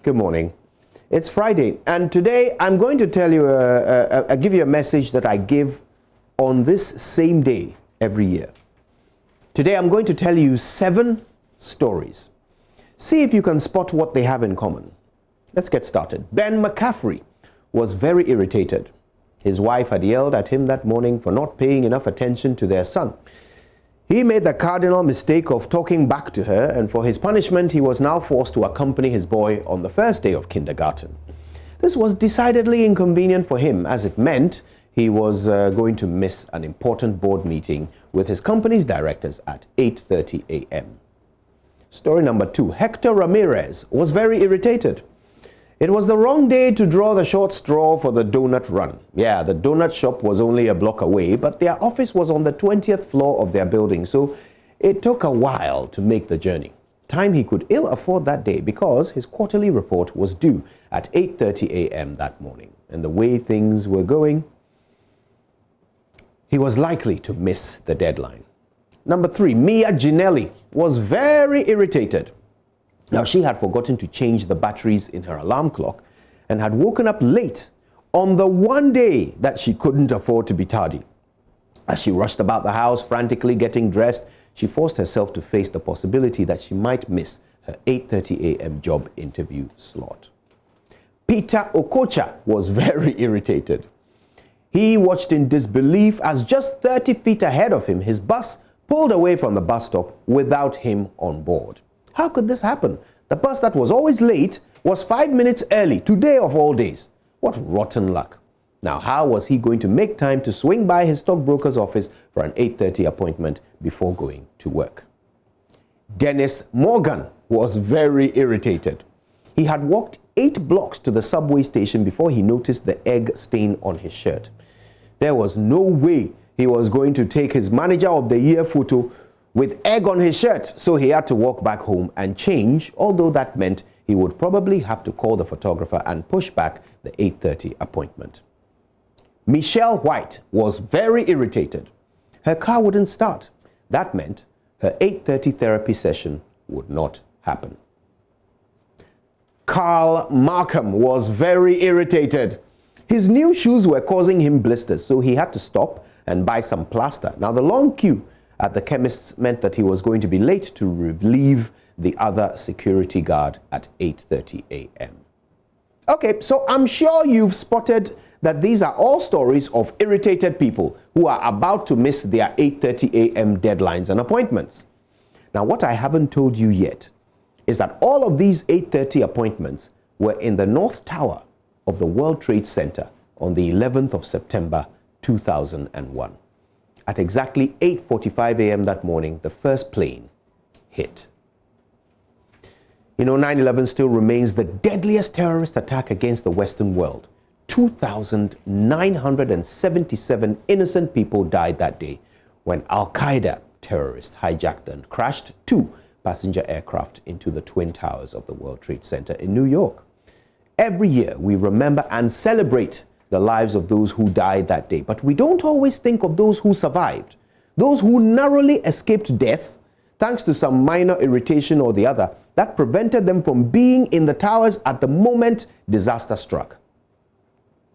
Good morning. It's Friday, and today I'm going to tell you, give you a message that I give on this same day every year. Today I'm going to tell you 7 stories. See if you can spot what they have in common. Let's get started. Ben McCaffrey was very irritated. His wife had yelled at him that morning for not paying enough attention to their son. He made the cardinal mistake of talking back to her, and for his punishment, he was now forced to accompany his boy on the first day of kindergarten. This was decidedly inconvenient for him, as it meant he was going to miss an important board meeting with his company's directors at 8:30 a.m. Story number 2. Hector Ramirez was very irritated. It was the wrong day to draw the short straw for the donut run. Yeah, the donut shop was only a block away, but their office was on the 20th floor of their building, so it took a while to make the journey. Time he could ill afford that day because his quarterly report was due at 8:30 a.m. that morning. And the way things were going, he was likely to miss the deadline. Number 3, Mia Ginelli was very irritated. Now, she had forgotten to change the batteries in her alarm clock and had woken up late on the one day that she couldn't afford to be tardy. As she rushed about the house, frantically getting dressed, she forced herself to face the possibility that she might miss her 8:30 a.m. job interview slot. Peter Okocha was very irritated. He watched in disbelief as just 30 feet ahead of him, his bus pulled away from the bus stop without him on board. How could this happen? The bus that was always late was 5 minutes early, today of all days. What rotten luck. Now, how was he going to make time to swing by his stockbroker's office for an 8:30 appointment before going to work? Dennis Morgan was very irritated. He had walked 8 blocks to the subway station before he noticed the egg stain on his shirt. There was no way he was going to take his Manager of the Year photo with egg on his shirt, so he had to walk back home and change, although that meant he would probably have to call the photographer and push back the 8:30 appointment. Michelle White was very irritated. Her car wouldn't start. That meant her 8:30 therapy session would not happen. Carl Markham was very irritated. His new shoes were causing him blisters, so he had to stop and buy some plaster. Now, the long queue at the chemist's meant that he was going to be late to relieve the other security guard at 8:30 a.m. Okay, so I'm sure you've spotted that these are all stories of irritated people who are about to miss their 8:30 a.m. deadlines and appointments. Now, what I haven't told you yet is that all of these 8:30 appointments were in the North Tower of the World Trade Center on the 11th of September 2001. At exactly 8:45 a.m. that morning, the first plane hit. You know, 9/11 still remains the deadliest terrorist attack against the Western world. 2,977 innocent people died that day when Al-Qaeda terrorists hijacked and crashed 2 passenger aircraft into the Twin Towers of the World Trade Center in New York. Every year, we remember and celebrate the lives of those who died that day. But we don't always think of those who survived, those who narrowly escaped death thanks to some minor irritation or the other that prevented them from being in the towers at the moment disaster struck.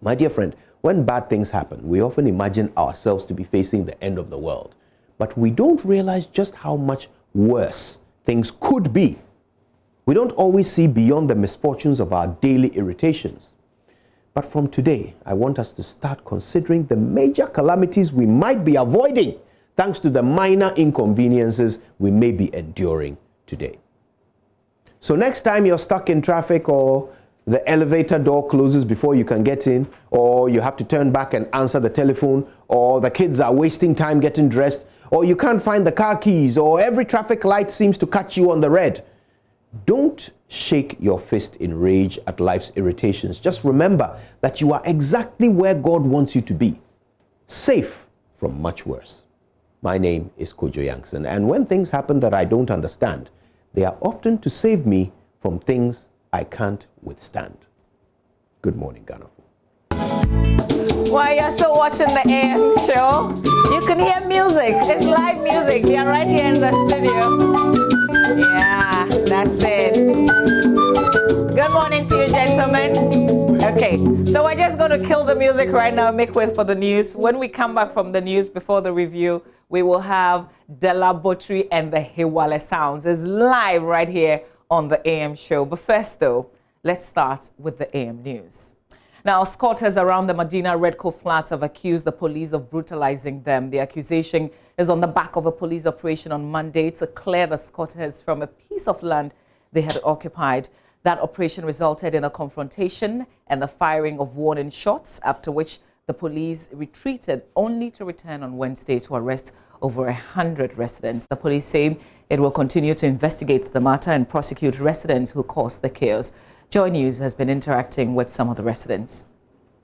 My dear friend, when bad things happen, we often imagine ourselves to be facing the end of the world. But we don't realize just how much worse things could be. We don't always see beyond the misfortunes of our daily irritations. But from today, I want us to start considering the major calamities we might be avoiding thanks to the minor inconveniences we may be enduring today. So next time you're stuck in traffic, or the elevator door closes before you can get in, or you have to turn back and answer the telephone, or the kids are wasting time getting dressed, or you can't find the car keys, or every traffic light seems to catch you on the red, don't shake your fist in rage at life's irritations. Just remember that you are exactly where God wants you to be, safe from much worse. My name is Kojo Yankson, and when things happen that I don't understand, they are often to save me from things I can't withstand. Good morning, Ghana. While you're still watching the AM show, you can hear music. It's live music. We are right here in the studio. Yeah, that's it. Good morning. gentlemen. Okay, so we're just going to kill the music right now, make way for the news. When we come back from the news before the review, we will have Della Botri and the Hewale Sounds. It's live right here on the AM show. But first, though, let's start with the AM news. Now, squatters around the Medina Red Cove flats have accused the police of brutalizing them. The accusation is on the back of a police operation on Monday to clear the squatters from a piece of land they had occupied. That operation resulted in a confrontation and the firing of warning shots, after which the police retreated, only to return on Wednesday to arrest over 100 residents. The police say it will continue to investigate the matter and prosecute residents who caused the chaos. Joy News has been interacting with some of the residents.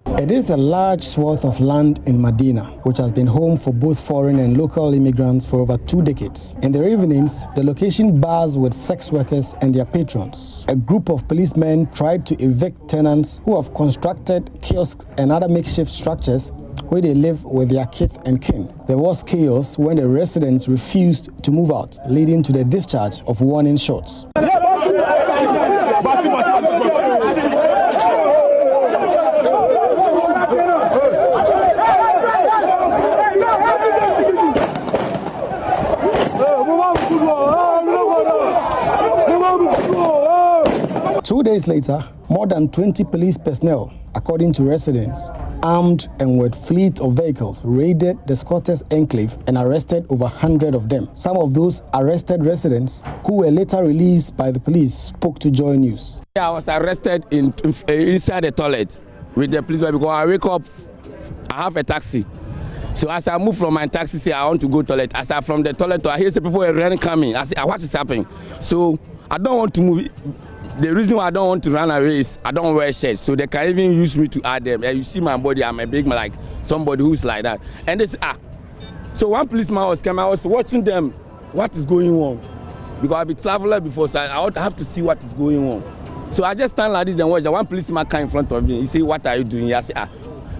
It is a large swath of land in Medina, which has been home for both foreign and local immigrants for over 2 decades. In their evenings, the location bars with sex workers and their patrons. A group of policemen tried to evict tenants who have constructed kiosks and other makeshift structures where they live with their kith and kin. There was chaos when the residents refused to move out, leading to the discharge of warning shots. 2 days later, more than 20 police personnel, according to residents, armed and with fleet of vehicles, raided the squatters' enclave and arrested over 100 of them. Some of those arrested residents, who were later released by the police, spoke to Joy News. I was arrested inside the toilet with the police because I wake up, I have a taxi. So as I move from my taxi, say I want to go toilet. As I from the toilet, I hear some people are running coming. I say, what is happening? So I don't want to move. The reason why I don't want to run away is I don't wear shirts, so they can even use me to add them. And you see my body, I'm a big man, like somebody who's like that. And they say, So one policeman was coming, I was watching them, what is going on? Because I've been traveling before, so I have to see what is going on. So I just stand like this and watch. One policeman came in front of me. He said, what are you doing? I say,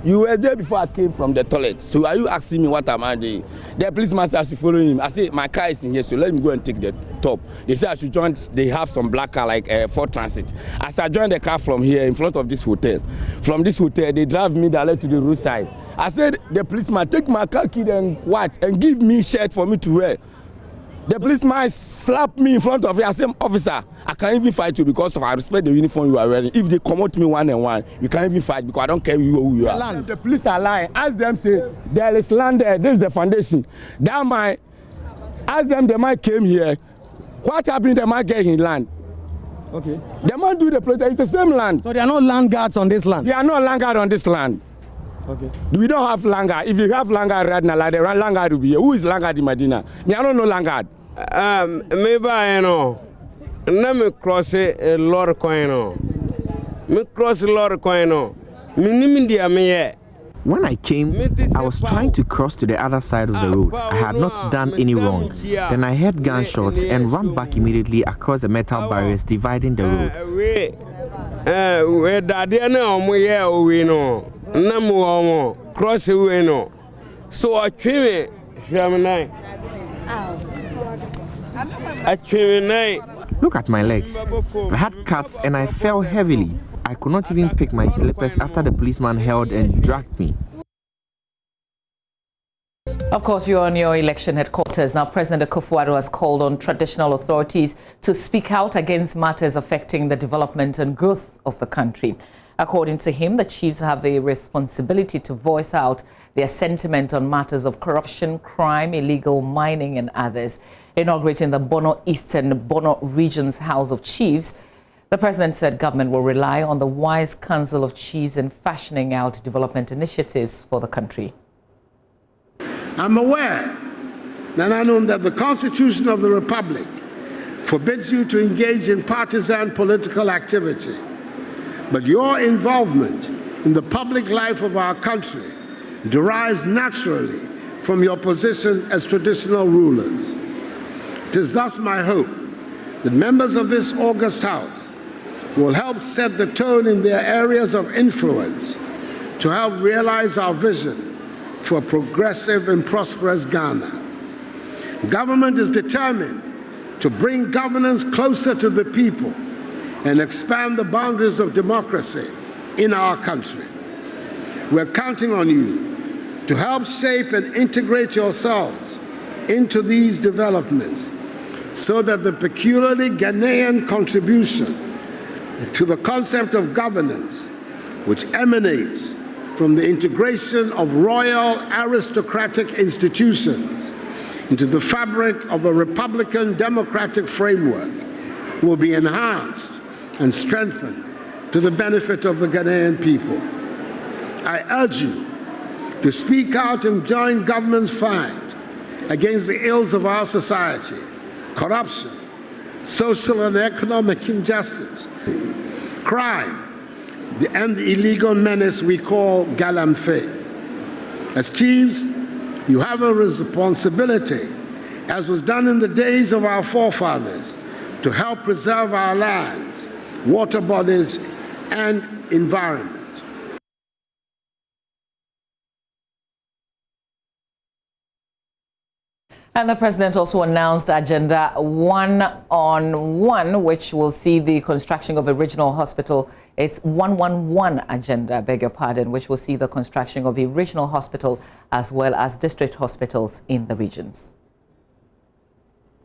you were there before I came from the toilet. So are you asking me what am I doing? The policeman said I should follow him. I say, my car is in here, so let me go and take the top. They said I should join, they have some black car like Ford Transit. As I joined the car from here in front of this hotel, from this hotel, they drive me directly to the roadside. I said, the policeman, take my car key and what? And give me shirt for me to wear. The policeman slapped me in front of me. I said, officer, I can't even fight you because I respect the uniform you are wearing. If they come out to me one and one, you can't even fight because I don't care who you are. Land. The police are lying. Ask them, say, there is land there. This is the foundation. Ask them, the man came here. What happened? The man get his land. Okay. The man do the project. It's the same land. So there are no land guards on this land? There are no land guards on this land. Okay. We don't have land guard. If you have land guard right now, like the land guard will be here. Who is land guard in Medina? Me, I don't know land guard. Maybe I know. Let me cross a lot coin. Me cross a lot coin. When I came, I was trying to cross to the other side of the road. I had not done any wrong. Then I heard gunshots and ran back immediately across the metal barriers dividing the road. Cross away no. So I came Look at my legs. I had cuts and I fell heavily. I could not even pick my slippers after the policeman held and dragged me. Of course, you're on your election headquarters. Now, President Akufo-Addo has called on traditional authorities to speak out against matters affecting the development and growth of the country. According to him, the chiefs have a responsibility to voice out their sentiment on matters of corruption, crime, illegal mining, and others. Inaugurating the Bono Eastern Bono Region's House of Chiefs, the president said government will rely on the wise council of chiefs in fashioning out development initiatives for the country. I'm aware, Nananom, that the Constitution of the Republic forbids you to engage in partisan political activity. But your involvement in the public life of our country derives naturally from your position as traditional rulers. It is thus my hope that members of this august House will help set the tone in their areas of influence to help realize our vision for a progressive and prosperous Ghana. Government is determined to bring governance closer to the people and expand the boundaries of democracy in our country. We're counting on you to help shape and integrate yourselves into these developments so that the peculiarly Ghanaian contribution to the concept of governance, which emanates from the integration of royal aristocratic institutions into the fabric of a Republican democratic framework, will be enhanced and strengthened to the benefit of the Ghanaian people. I urge you to speak out and join government's fight against the ills of our society, corruption, social and economic injustice, crime, and the illegal menace we call galamsey. As chiefs, you have a responsibility, as was done in the days of our forefathers, to help preserve our lands, water bodies, and environment. And the president also announced Agenda 1-on-1, which will see the construction of a regional hospital. It's 1-1-1 agenda, beg your pardon, which will see the construction of a regional hospital as well as district hospitals in the regions.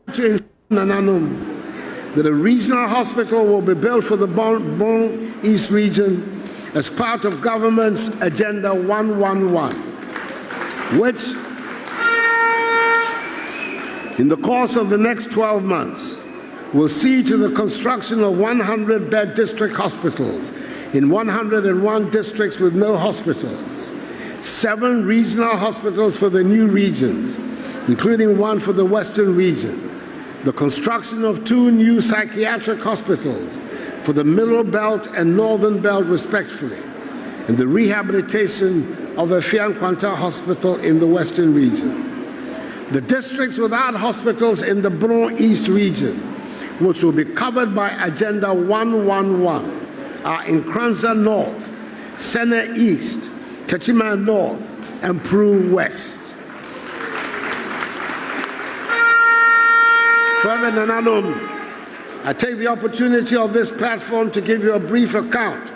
That a regional hospital will be built for the Bon East region as part of government's Agenda 1-1-1, which in the course of the next 12 months, will see to the construction of 100-bed district hospitals in 101 districts with no hospitals, 7 regional hospitals for the new regions, including one for the Western region, the construction of 2 new psychiatric hospitals for the Middle Belt and Northern Belt respectively, and the rehabilitation of a Fianquanta hospital in the Western region. The districts without hospitals in the Bron East region, which will be covered by Agenda 1-1-1, are Nkranza North, Sena East, Kachima North, and Peru West. Further, Nananum, I take the opportunity of this platform to give you a brief account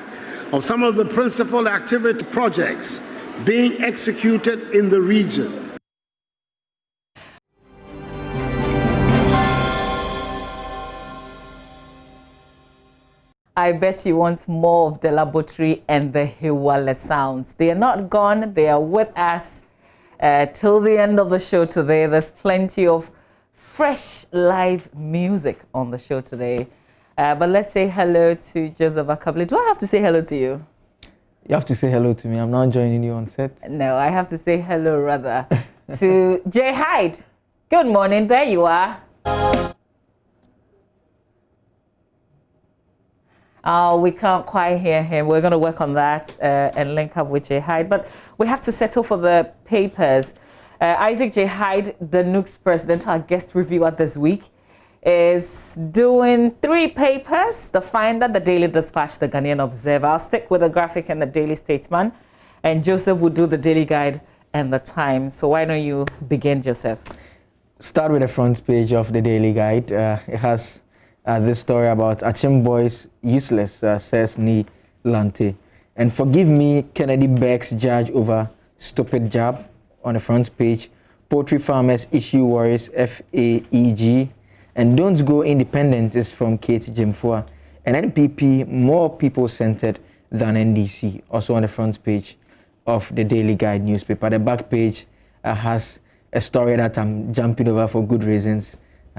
of some of the principal activity projects being executed in the region. I bet you want more of the laboratory and the Hiwale sounds. They are not gone. They are with us till the end of the show today. There's plenty of fresh live music on the show today. But let's say hello to Joseph Akabli. Do I have to say hello to you? You have to say hello to me. I'm not joining you on set. No, I have to say hello rather to Jay Hyde. Good morning. There you are. We can't quite hear him. We're going to work on that and link up with Jay Hyde. But we have to settle for the papers. Isaac J. Hyde, the Nooks president, our guest reviewer this week, is doing 3 papers: The Finder, The Daily Dispatch, The Ghanaian Observer. I'll stick with The Graphic and The Daily Statesman. And Joseph will do The Daily Guide and The Times. So why don't you begin, Joseph? Start with the front page of The Daily Guide. It has this story about Achim boys useless, says Ni Lante. And forgive me, Kennedy begs judge over stupid jab. On the front page, poultry farmers issue worries, FAEG. And don't go independent is from Kate Jimfua. And NPP more people-centered than NDC. Also on the front page of the Daily Guide newspaper. The back page has a story that I'm jumping over for good reasons.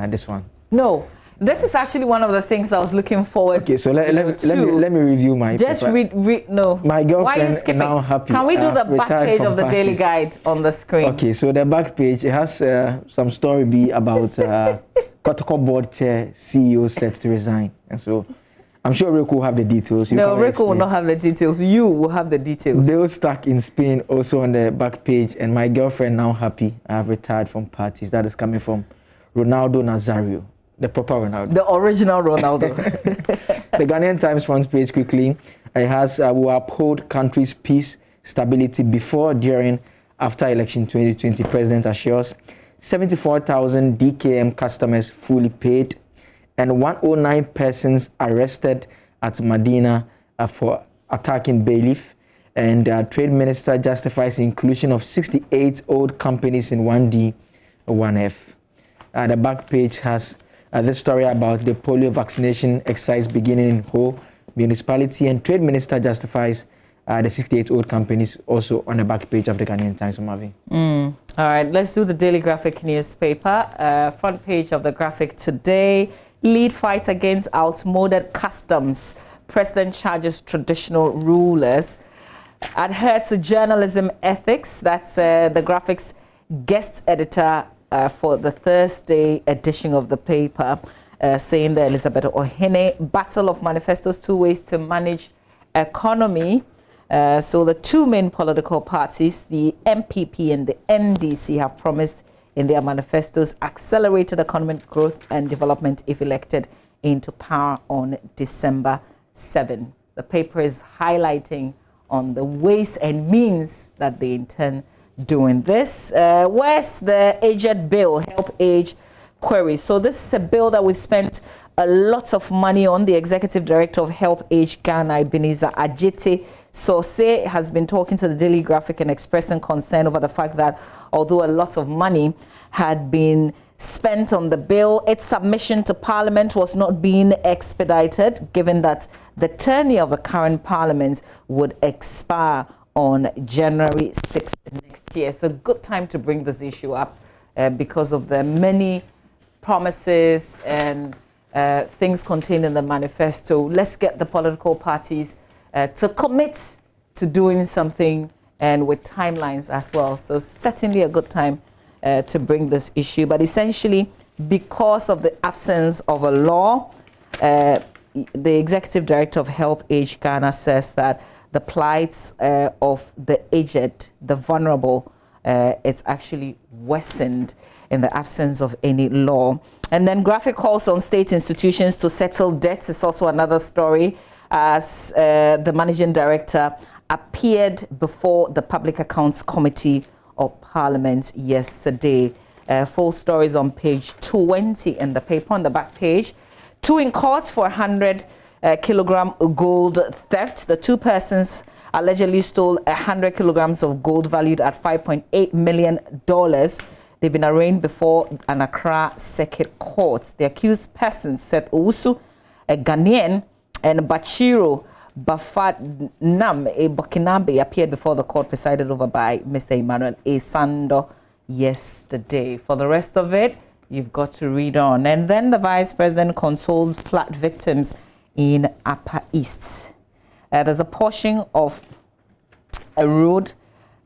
This one. No. This is actually one of the things I was looking forward to. Okay, so let me review my Just paper. read, no. My girlfriend. Why are you skipping? Now happy. Can we do the back page of the Daily Guide on the screen? Okay, so the back page, it has some story be about Kotoko board chair CEO set to resign. And so I'm sure Rico will have the details. No, Rico will not have the details. You will have the details. They were stuck in Spain also on the back page. And my girlfriend now happy. I have retired from parties. That is coming from Ronaldo Nazario. The proper Ronaldo. The original Ronaldo. The Ghanaian Times front page quickly. It has will uphold country's peace, stability before, during, after election 2020. President assures 74,000 DKM customers fully paid. and 109 persons arrested at Medina for attacking bailiff. And Trade Minister justifies the inclusion of 68 old companies in 1D, 1F. The back page has this story about the polio vaccination exercise beginning in Ho municipality, and Trade Minister justifies the 68 old companies, also on the back page of the Ghanaian Times. All right, let's do the Daily Graphic newspaper. Front page of the Graphic today: lead fight against outmoded customs. President charges traditional rulers. Adhere to journalism ethics. That's the Graphic's guest editor for the Thursday edition of the paper, saying that Elizabeth Ohene, battle of manifestos, 2 ways to manage economy. So the two main political parties, the MPP and the NDC, have promised in their manifestos accelerated economic growth and development if elected into power on December 7. The paper is highlighting on the ways and means that they intend doing this. Where's the aged bill, help age queries? So this is a bill that we've spent a lot of money on. The executive director of Help Age Ghana, Ebenezer Ajete Sose, has been talking to the Daily Graphic and expressing concern over the fact that although a lot of money had been spent on the bill, its submission to Parliament was not being expedited, given that the tenure of the current Parliament would expire on January 6th next year. It's a good time to bring this issue up because of the many promises and things contained in the manifesto. Let's get the political parties to commit to doing something, and with timelines as well. So certainly a good time to bring this issue. But essentially, because of the absence of a law, the executive director of Help Age Ghana says that the plights of the aged, the vulnerable, it's actually worsened in the absence of any law. And then Graphic calls on state institutions to settle debts is also another story, as the managing director appeared before the Public Accounts Committee of Parliament yesterday. Full stories on page 20 in the paper. On the back page, 2 in court for 100 kilogram gold theft. The 2 persons allegedly stole 100 kilograms of gold valued at $5.8 million. They've been arraigned before an Accra Circuit Court. The accused persons, Seth Owusu, a Ghanaian, and Bachiro Bafadnam, a Burkinabe, appeared before the court presided over by Mr. Emmanuel A. Sando yesterday. For the rest of it, you've got to read on. And then the Vice President consoles flood victims in Upper East. There's a portion of a road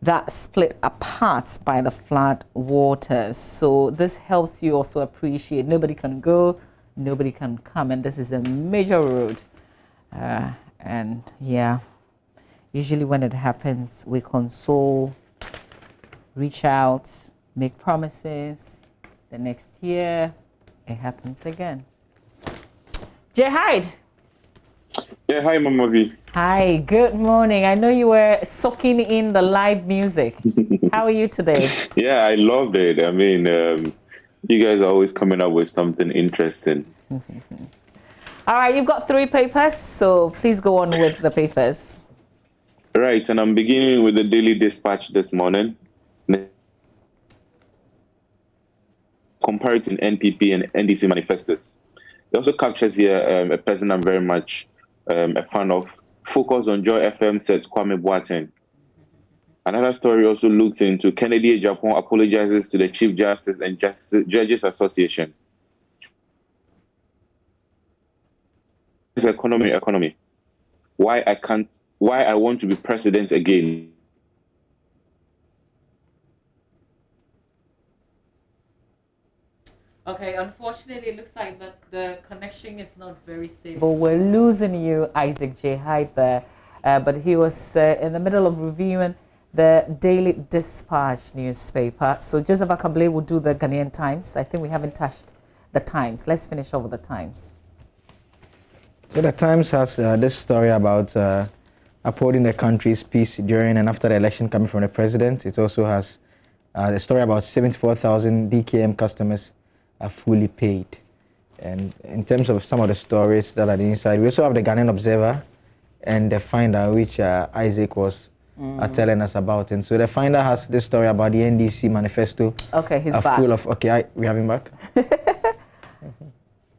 that split apart by the flood waters. So this helps you also appreciate nobody can go, nobody can come, and this is a major road. And yeah, usually when it happens, we console, reach out, make promises. The next year, it happens again. Jay Hyde. Yeah, hi, Mama V. Hi, good morning. I know you were soaking in the live music. How are you today? Yeah, I loved it. I mean, you guys are always coming up with something interesting. All right, you've got 3 papers, so please go on with the papers. Right, and I'm beginning with the Daily Dispatch this morning. Comparing NPP and NDC manifestos. It also captures here a person I'm very much a fan of. Focus on Joy FM, said Kwame Boateng. Another story also looks into Kennedy Japan apologizes to the Chief Justice and Judges Association. It's economy. Why I want to be president again. Okay, unfortunately, it looks like the connection is not very stable. We're losing you, Isaac J. Hyde, there. But he was in the middle of reviewing the Daily Dispatch newspaper. So Joseph Akable will do the Ghanaian Times. I think we haven't touched the Times. Let's finish off with the Times. So the Times has this story about upholding the country's peace during and after the election coming from the president. It also has a story about 74,000 DKM customers are fully paid. And in terms of some of the stories that are inside, we also have the Ghanaian Observer and the Finder, which Isaac was telling us about. And so the Finder has this story about the NDC manifesto. Okay, he's back. Full of, we have him back.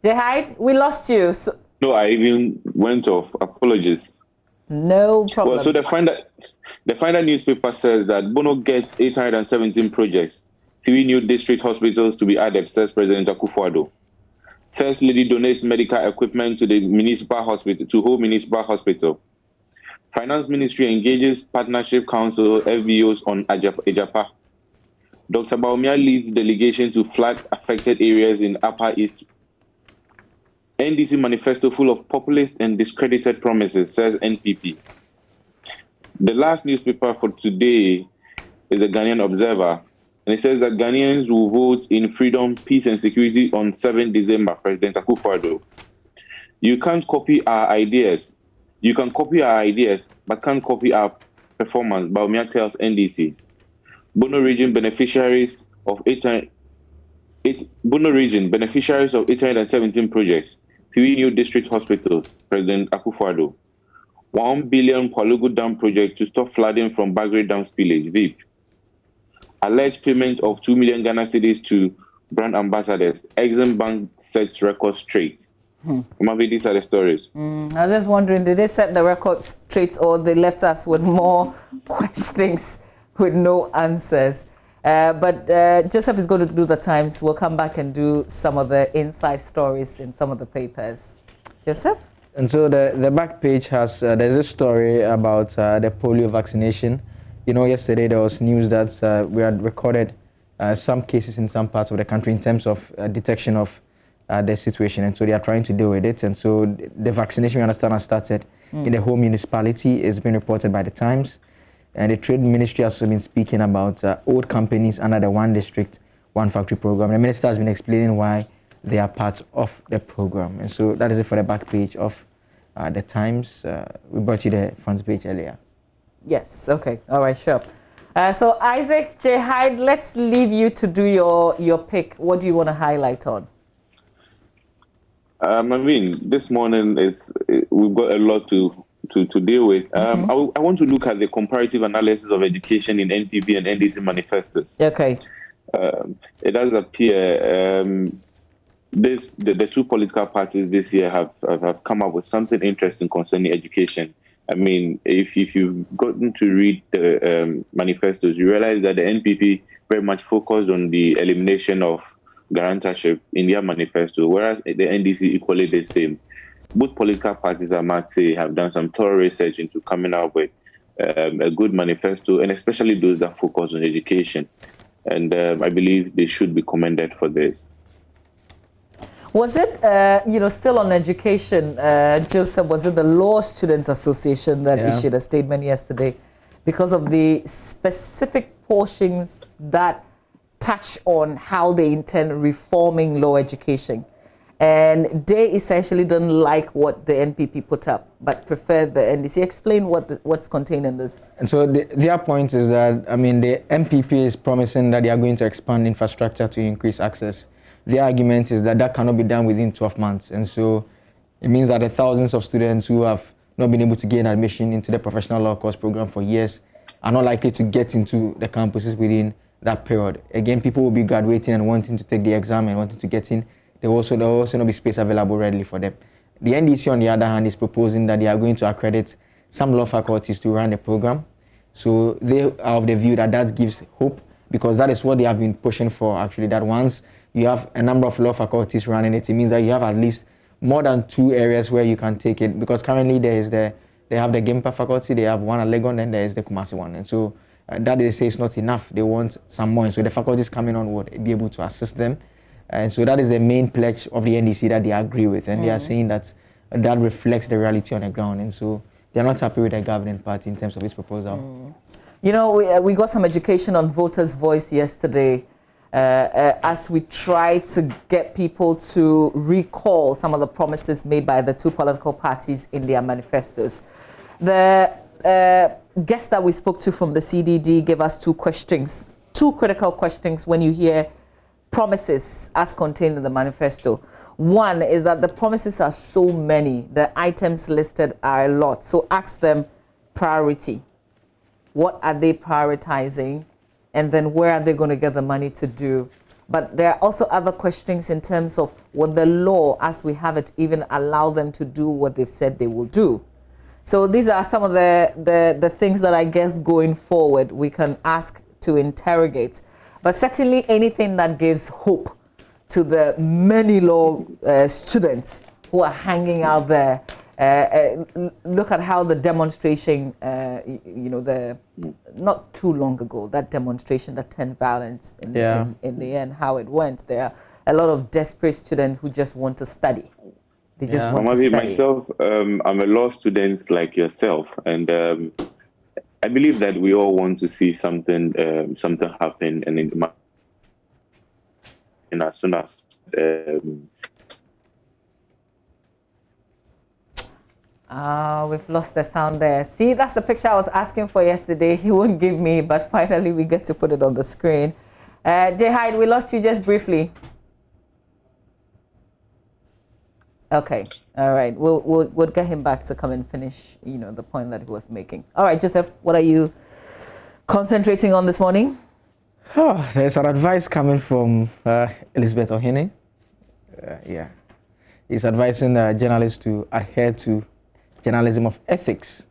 Jehide, we lost you. So no, I even went off. Apologies. No problem. Well, so the Finder newspaper says that Bono gets 817 projects, 3 new district hospitals to be added, says President Akufo-Addo. First Lady donates medical equipment to the municipal hospital, to Ho Municipal Hospital. Finance Ministry engages Partnership Council FVOs on Ejapa. Dr. Baumia leads delegation to flood-affected areas in Upper East. NDC manifesto full of populist and discredited promises, says NPP. The last newspaper for today is the Ghanaian Observer, and it says that Ghanaians will vote in freedom, peace, and security on 7 December, President Akufo-Addo. You can't copy our ideas. You can copy our ideas, but can't copy our performance, Baumia tells NDC. Bono Region beneficiaries of 817 projects, 3 new district hospitals, President Akufo-Addo. 1 billion Polio Dam project to stop flooding from Bagre Dam spillage, VIP. Alleged payment of 2 million Ghana cedis to brand ambassadors. Exim Bank sets record straight. These are the stories. I was just wondering, did they set the record straight or they left us with more questions with no answers? But Joseph is going to do the Times. We'll come back and do some of the inside stories in some of the papers. Joseph? And so the back page has, there's a story about the polio vaccination. You know, yesterday there was news that we had recorded some cases in some parts of the country in terms of detection of the situation. And so they are trying to deal with it. And so the vaccination, we understand, has started in the whole municipality. It's been reported by the Times. And the Trade Ministry has also been speaking about old companies under the One District, One Factory program. The Minister has been explaining why they are part of the program. And so that is it for the back page of the Times. We brought you the front page earlier. Yes, okay. All right, sure. So Isaac, Jehide, let's leave you to do your pick. What do you want to highlight on? This morning we've got a lot to deal with. I want to look at the comparative analysis of education in NPP and NDC manifestos. Okay. It does appear the 2 political parties this year have come up with something interesting concerning education. If you've gotten to read the manifestos, you realize that the NPP very much focused on the elimination of guarantorship in their manifesto, whereas the NDC equally the same. Both political parties, I might say, have done some thorough research into coming up with a good manifesto, and especially those that focus on education. And I believe they should be commended for this. Was it, still on education, Joseph, was it the Law Students Association that issued a statement yesterday because of the specific portions that touch on how they intend reforming law education? And they essentially don't like what the NPP put up, but prefer the NDC. Explain what's contained in this. And so their point is that, the NPP is promising that they are going to expand infrastructure to increase access. Their argument is that cannot be done within 12 months. And so it means that the thousands of students who have not been able to gain admission into the professional law course program for years are not likely to get into the campuses within that period. Again, people will be graduating and wanting to take the exam and wanting to get in. There will also not be space available readily for them. The NDC, on the other hand, is proposing that they are going to accredit some law faculties to run the program. So they are of the view that gives hope, because that is what they have been pushing for, actually, that once you have a number of law faculties running it, it means that you have at least more than 2 areas where you can take it, because currently they have the Gimpa faculty, they have one at Legon, and there is the Kumasi one. And so that they say is not enough. They want some more. And so the faculties coming on would be able to assist them. And so that is the main pledge of the NDC that they agree with. And they are saying that reflects the reality on the ground. And so they're not happy with the governing party in terms of its proposal. We got some education on voters' voice yesterday as we tried to get people to recall some of the promises made by the 2 political parties in their manifestos. The guest that we spoke to from the CDD gave us 2 questions, 2 critical questions when you hear promises as contained in the manifesto. One is that the promises are so many, the items listed are a lot. So ask them priority. What are they prioritizing? And then where are they going to get the money to do? But there are also other questions in terms of what the law, as we have it, even allow them to do what they've said they will do. So these are some of the things that I guess going forward we can ask to interrogate. But certainly anything that gives hope to the many law students who are hanging out there. Look at how the demonstration, not too long ago, that demonstration that turned violence in the end, how it went. There are a lot of desperate students who just want to study. They just want to study. Myself, I'm a law student like yourself, and I believe that we all want to see something happen, and as soon as we've lost the sound there. See, that's the picture I was asking for yesterday. He wouldn't give me, but finally we get to put it on the screen. Jay Hyde, we lost you just briefly. Okay, all right. We'll get him back to come and finish, the point that he was making. All right, Joseph, what are you concentrating on this morning? Oh, there's an advice coming from Elizabeth Ohene. He's advising journalists to adhere to journalism of ethics.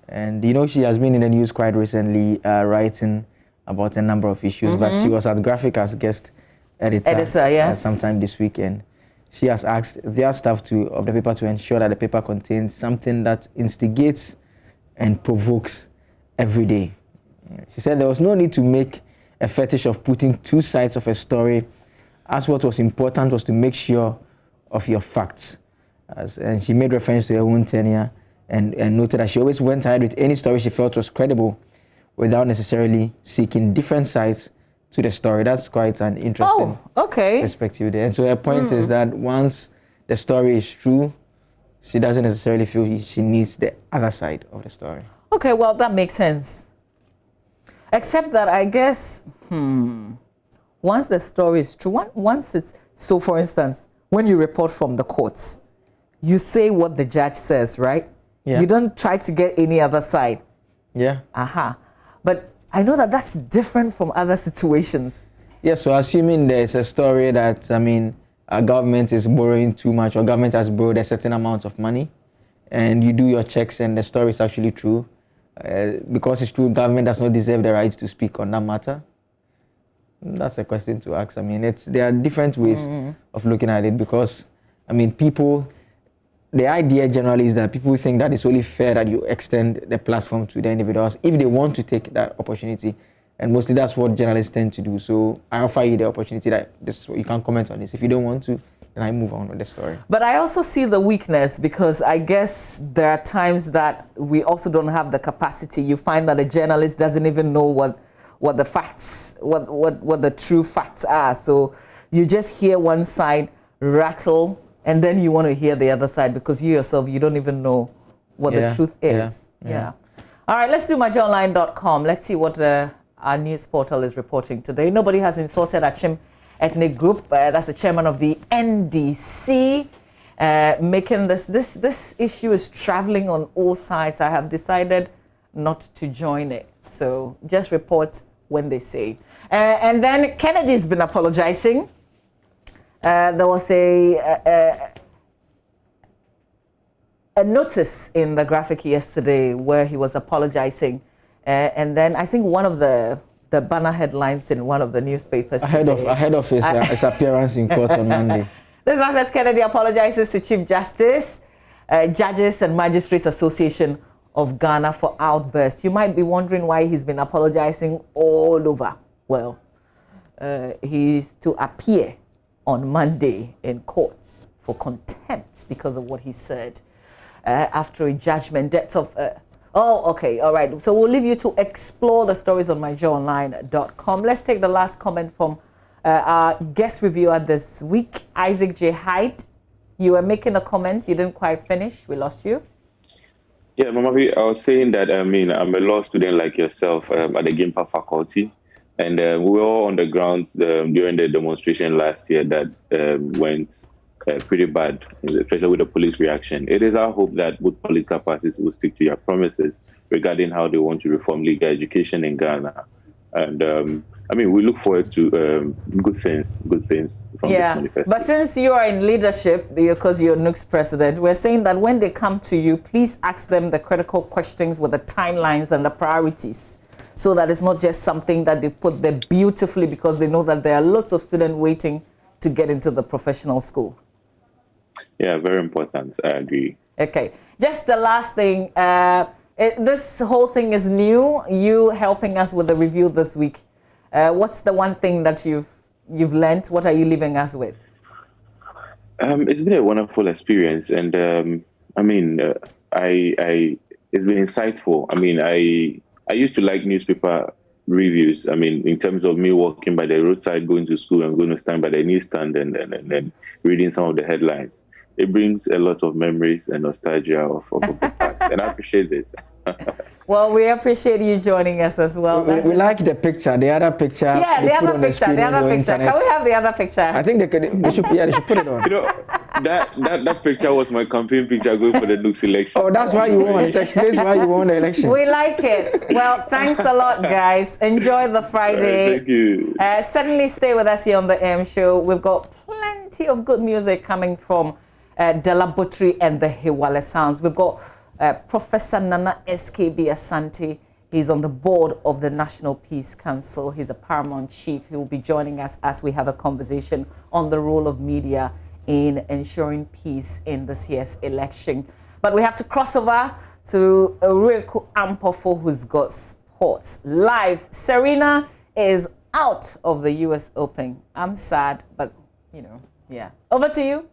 And she has been in the news quite recently, writing about a number of issues, but she was at Graphic as guest editor yes. Sometime this weekend. She has asked their staff of the paper to ensure that the paper contains something that instigates and provokes every day. She said there was no need to make a fetish of putting two sides of a story, as what was important was to make sure of your facts. And she made reference to her own tenure and noted that she always went ahead with any story she felt was credible without necessarily seeking different sides to the story. That's quite an interesting perspective there. And so her point is that once the story is true, she doesn't necessarily feel she needs the other side of the story. Okay, well, that makes sense. Except that I guess, once the story is true, once it's, so for instance, when you report from the courts, you say what the judge says, right? Yeah. You don't try to get any other side. Yeah. But I know that that's different from other situations. Yeah, so assuming there's a story that, a government is borrowing too much or government has borrowed a certain amount of money and you do your checks and the story is actually true, because it's true, government does not deserve the right to speak on that matter. That's a question to ask. There are different ways of looking at it because, the idea generally is that people think that it's only fair that you extend the platform to the individuals if they want to take that opportunity. And mostly that's what journalists tend to do. So I offer you the opportunity that you can comment on this. If you don't want to, then I move on with the story. But I also see the weakness because I guess there are times that we also don't have the capacity. You find that a journalist doesn't even know what the facts, what the true facts are. So you just hear one side rattle and then you want to hear the other side because you yourself, you don't even know what the truth is. Yeah. All right, let's do myjournline.com. Let's see what our news portal is reporting today. Nobody has insulted Achim ethnic group. That's the chairman of the NDC. Making this issue is traveling on all sides. I have decided not to join it. So just report when they say. And then Kennedy's been apologizing. There was a notice in the Graphic yesterday where he was apologizing. And then I think one of the banner headlines in one of the newspapers ahead of his appearance in court on Monday. This man says Kennedy apologizes to Chief Justice, Judges and Magistrates Association of Ghana for outburst. You might be wondering why he's been apologizing all over. Well, he's to appear on Monday in court for contempt because of what he said after a judgment. Depth of okay, all right. So we'll leave you to explore the stories on myjournline.com. Let's take the last comment from our guest reviewer this week, Isaac J. Hyde. You were making a comment. You didn't quite finish. We lost you. Yeah, Mama V, I was saying that, I'm a law student like yourself at the GIMPA faculty. And we were all on the grounds during the demonstration last year that went pretty bad, especially with the police reaction. It is our hope that both political parties will stick to their promises regarding how they want to reform legal education in Ghana. And we look forward to good things from this manifesto. But since you are in leadership, because you're NUC's president, we're saying that when they come to you, please ask them the critical questions with the timelines and the priorities, so that it's not just something that they put there beautifully because they know that there are lots of students waiting to get into the professional school. Yeah, very important. I agree. Okay, just the last thing. This whole thing is new. You helping us with the review this week. What's the one thing that you've learned? What are you leaving us with? It's been a wonderful experience, and it's been insightful. I used to like newspaper reviews. In terms of me walking by the roadside, going to school, and going to stand by the newsstand and reading some of the headlines. It brings a lot of memories and nostalgia of the past, and I appreciate this. Well, we appreciate you joining us as well. We like the picture, the other picture. Yeah, the other picture. Can we have the other picture? I think they should put it on. That picture was my campaign picture going for the NUC's election. Oh, that's why you won. It explains why you won the election. We like it. Well, thanks a lot, guys. Enjoy the Friday. Thank you. Certainly stay with us here on the AM Show. We've got plenty of good music coming from Della Butri and the Hewale Sounds. We've got Professor Nana SKB Asante. He's on the board of the National Peace Council. He's a paramount chief. He will be joining us as we have a conversation on the role of media in ensuring peace in this year's election. But we have to cross over to Riku Ampofo, who's got sports live. Serena is out of the US Open. I'm sad, but yeah. Over to you.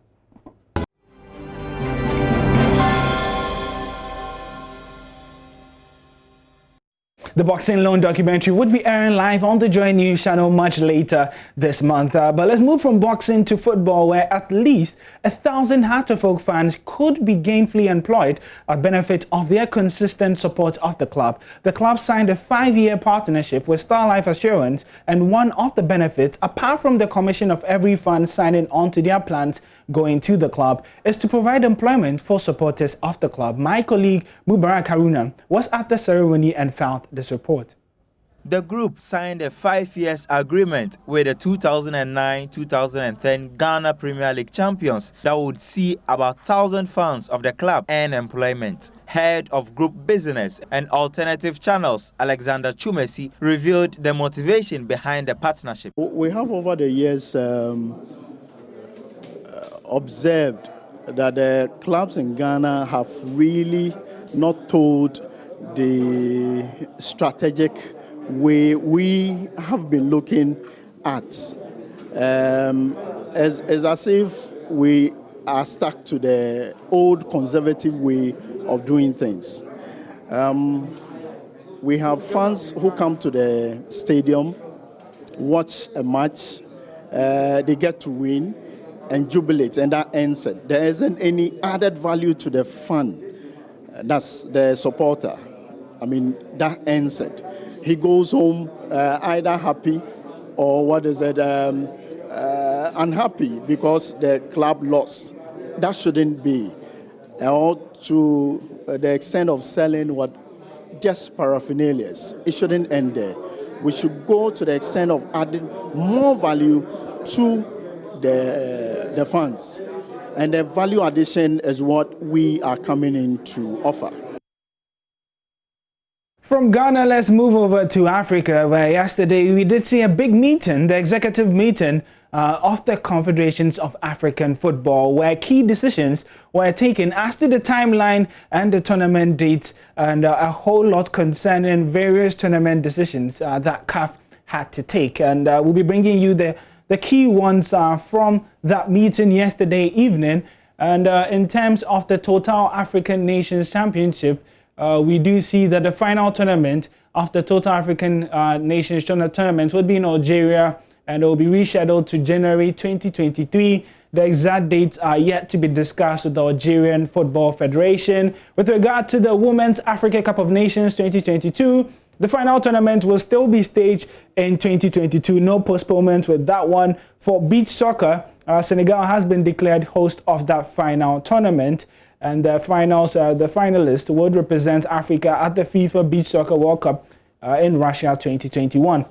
The Boxing Loan documentary would be airing live on the Joy News channel much later this month. But let's move from boxing to football, where at least 1,000 Hartlepool fans could be gainfully employed at benefit of their consistent support of the club. The club signed a 5-year partnership with Star Life Assurance, and one of the benefits, apart from the commission of every fan signing on to their plans going to the club, is to provide employment for supporters of the club. My colleague Mubarak Haruna was at the ceremony and found this report. The group signed a 5-year agreement with the 2009-2010 Ghana Premier League champions that would see about 1,000 fans of the club earn employment. Head of Group Business and Alternative Channels, Alexander Chumesi, revealed the motivation behind the partnership. We have over the years observed that the clubs in Ghana have really not told the strategic way we have been looking at. As if we are stuck to the old conservative way of doing things. We have fans who come to the stadium, watch a match, they get to win and jubilate, and that ends it. There isn't any added value to the fan. That's the supporter. That ends it. He goes home either happy or unhappy because the club lost. That shouldn't be. Or to the extent of selling just paraphernalia. It shouldn't end there. We should go to the extent of adding more value to the funds. And the value addition is what we are coming in to offer. From Ghana, let's move over to Africa, where yesterday we did see a big meeting, the executive meeting of the Confederations of African Football, where key decisions were taken as to the timeline and the tournament dates, and a whole lot concerning various tournament decisions that CAF had to take. And we'll be bringing you the key ones from that meeting yesterday evening. And in terms of the Total African Nations Championship, we do see that the final tournament of the Total African Nations tournament would be in Algeria, and it will be rescheduled to January 2023. The exact dates are yet to be discussed with the Algerian Football Federation. With regard to the Women's Africa Cup of Nations 2022, the final tournament will still be staged in 2022. No postponement with that one. For beach soccer, Senegal has been declared host of that final tournament. And the finalists would represent Africa at the FIFA Beach Soccer World Cup in Russia 2021.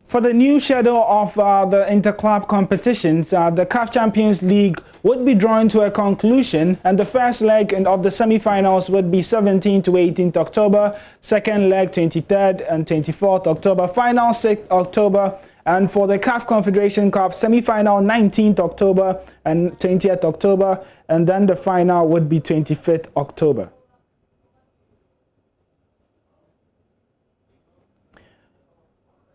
For the new schedule of the interclub competitions, the CAF Champions League would be drawn to a conclusion, and the first leg of the semi-finals would be 17th to 18th October, second leg 23rd and 24th October, final 6th October, and for the CAF Confederation Cup semi-final 19th October and 20th October, and then the final would be 25th October.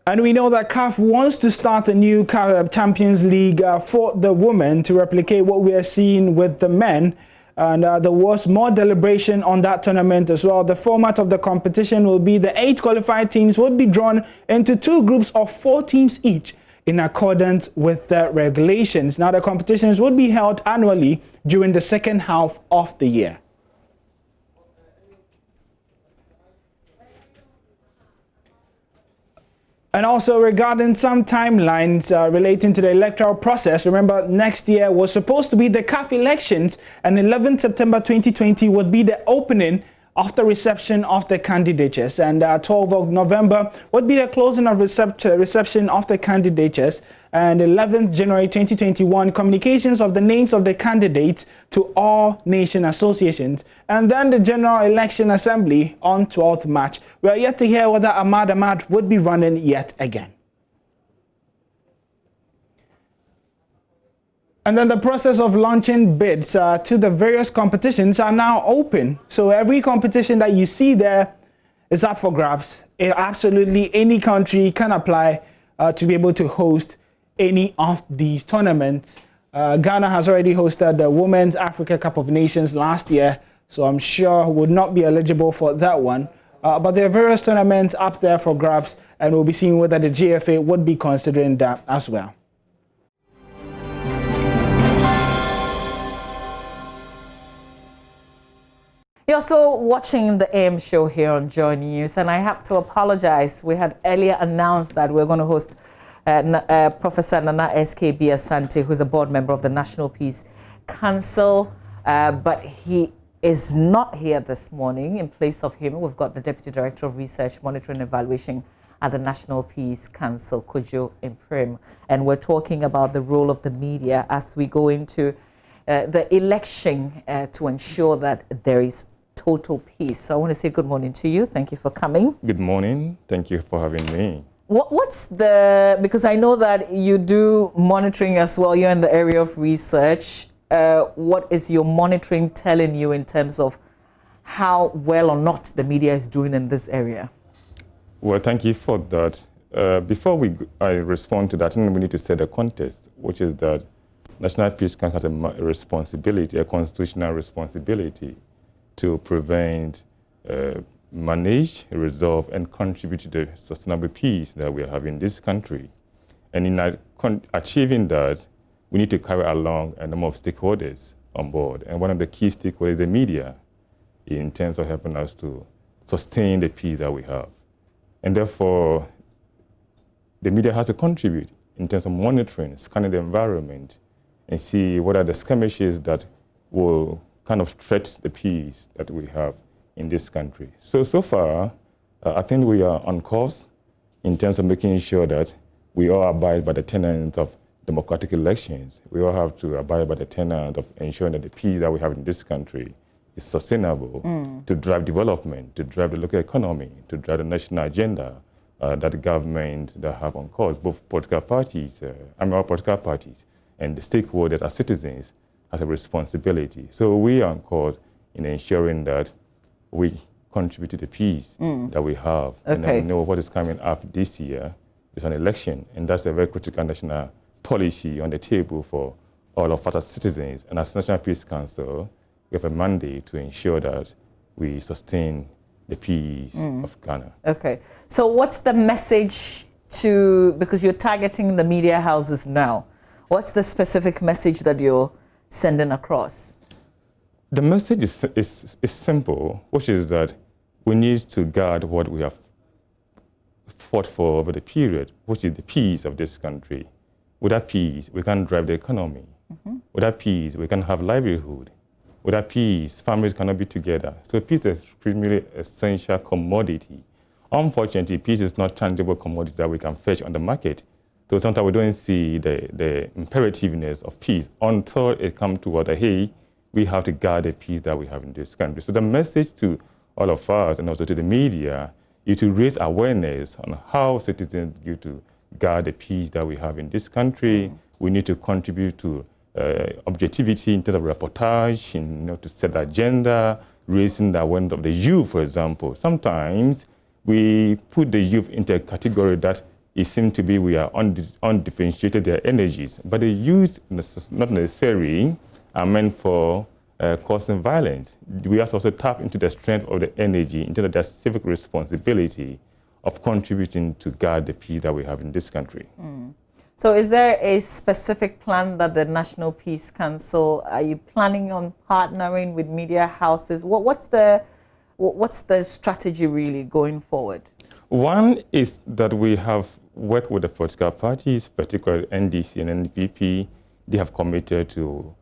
And we know that CAF wants to start a new CAF Champions League for the women to replicate what we are seeing with the men. And there was more deliberation on that tournament as well. The format of the competition will be the 8 qualified teams would be drawn into 2 groups of 4 teams each in accordance with the regulations. Now, the competitions would be held annually during the second half of the year. And also regarding some timelines relating to the electoral process, remember next year was supposed to be the CAF elections, and 11 September 2020 would be the opening of the reception of the candidatures, and 12 of November would be the closing of reception of the candidatures, and 11th January 2021 communications of the names of the candidates to all nation associations, and then the General Election Assembly on 12th March. We are yet to hear whether Ahmad would be running yet again. And then the process of launching bids to the various competitions are now open. So every competition that you see there is up for grabs. Absolutely any country can apply to be able to host any of these tournaments. Ghana has already hosted the Women's Africa Cup of Nations last year, so I'm sure would not be eligible for that one. But there are various tournaments up there for grabs, and we'll be seeing whether the GFA would be considering that as well. You're also watching the AM show here on Joy News, and I have to apologize. We had earlier announced that we're going to host Professor Nana S.K. Asante, who's a board member of the National Peace Council, but he is not here this morning. In place of him, we've got the Deputy Director of Research, Monitoring and Evaluation at the National Peace Council, Kojo Imprim, and we're talking about the role of the media as we go into the election to ensure that there is total peace. So I want to say good morning to you. Thank you for coming. Good morning. Thank you for having me. What's the, because I know that you do monitoring as well, you're in the area of research. What is your monitoring telling you in terms of how well or not the media is doing in this area? Well, thank you for that. Before I respond to that, I think we need to set the context, which is that National Peace Council has a responsibility, a constitutional responsibility to prevent, manage, resolve, and contribute to the sustainable peace that we have in this country. And in achieving that, we need to carry along a number of stakeholders on board. And one of the key stakeholders is the media, in terms of helping us to sustain the peace that we have. And therefore, the media has to contribute in terms of monitoring, scanning the environment, and see what are the skirmishes that will kind of threat the peace that we have in this country. So far, I think we are on course in terms of making sure that we all abide by the tenets of democratic elections. We all have to abide by the tenet of ensuring that the peace that we have in this country is sustainable to drive development, to drive the local economy, to drive the national agenda that the government that have on course, both political parties, all political parties, and the stakeholders as citizens has a responsibility. So we are on course in ensuring that we contribute to the peace that we have. Okay. And we know what is coming up this year is an election, and that's a very critical national policy on the table for all of us as citizens. And as National Peace Council, we have a mandate to ensure that we sustain the peace of Ghana. Okay. So what's the message to, because you're targeting the media houses now, what's the specific message that you're sending across? The message is simple, which is that we need to guard what we have fought for over the period, which is the peace of this country. Without peace, we can't drive the economy. Without peace, we can't have livelihood. Without peace, families cannot be together. So peace is really essential commodity. Unfortunately, peace is not tangible commodity that we can fetch on the market. So sometimes we don't see the imperativeness of peace until it comes to what, hey, we have to guard the peace that we have in this country. So the message to all of us and also to the media is to raise awareness on how citizens need to guard the peace that we have in this country. We need to contribute to objectivity in terms of reportage, to set the agenda, raising the awareness of the youth, for example. Sometimes we put the youth into a category that it seems to be we are undifferentiated their energies, but the youth not necessarily are meant for causing violence. We have to also tap into the strength of the energy, into their civic responsibility of contributing to guard the peace that we have in this country. So is there a specific plan that the National Peace Council, are you planning on partnering with media houses? What's the strategy really going forward? One is that we have worked with the political parties, particularly NDC and NPP. They have committed to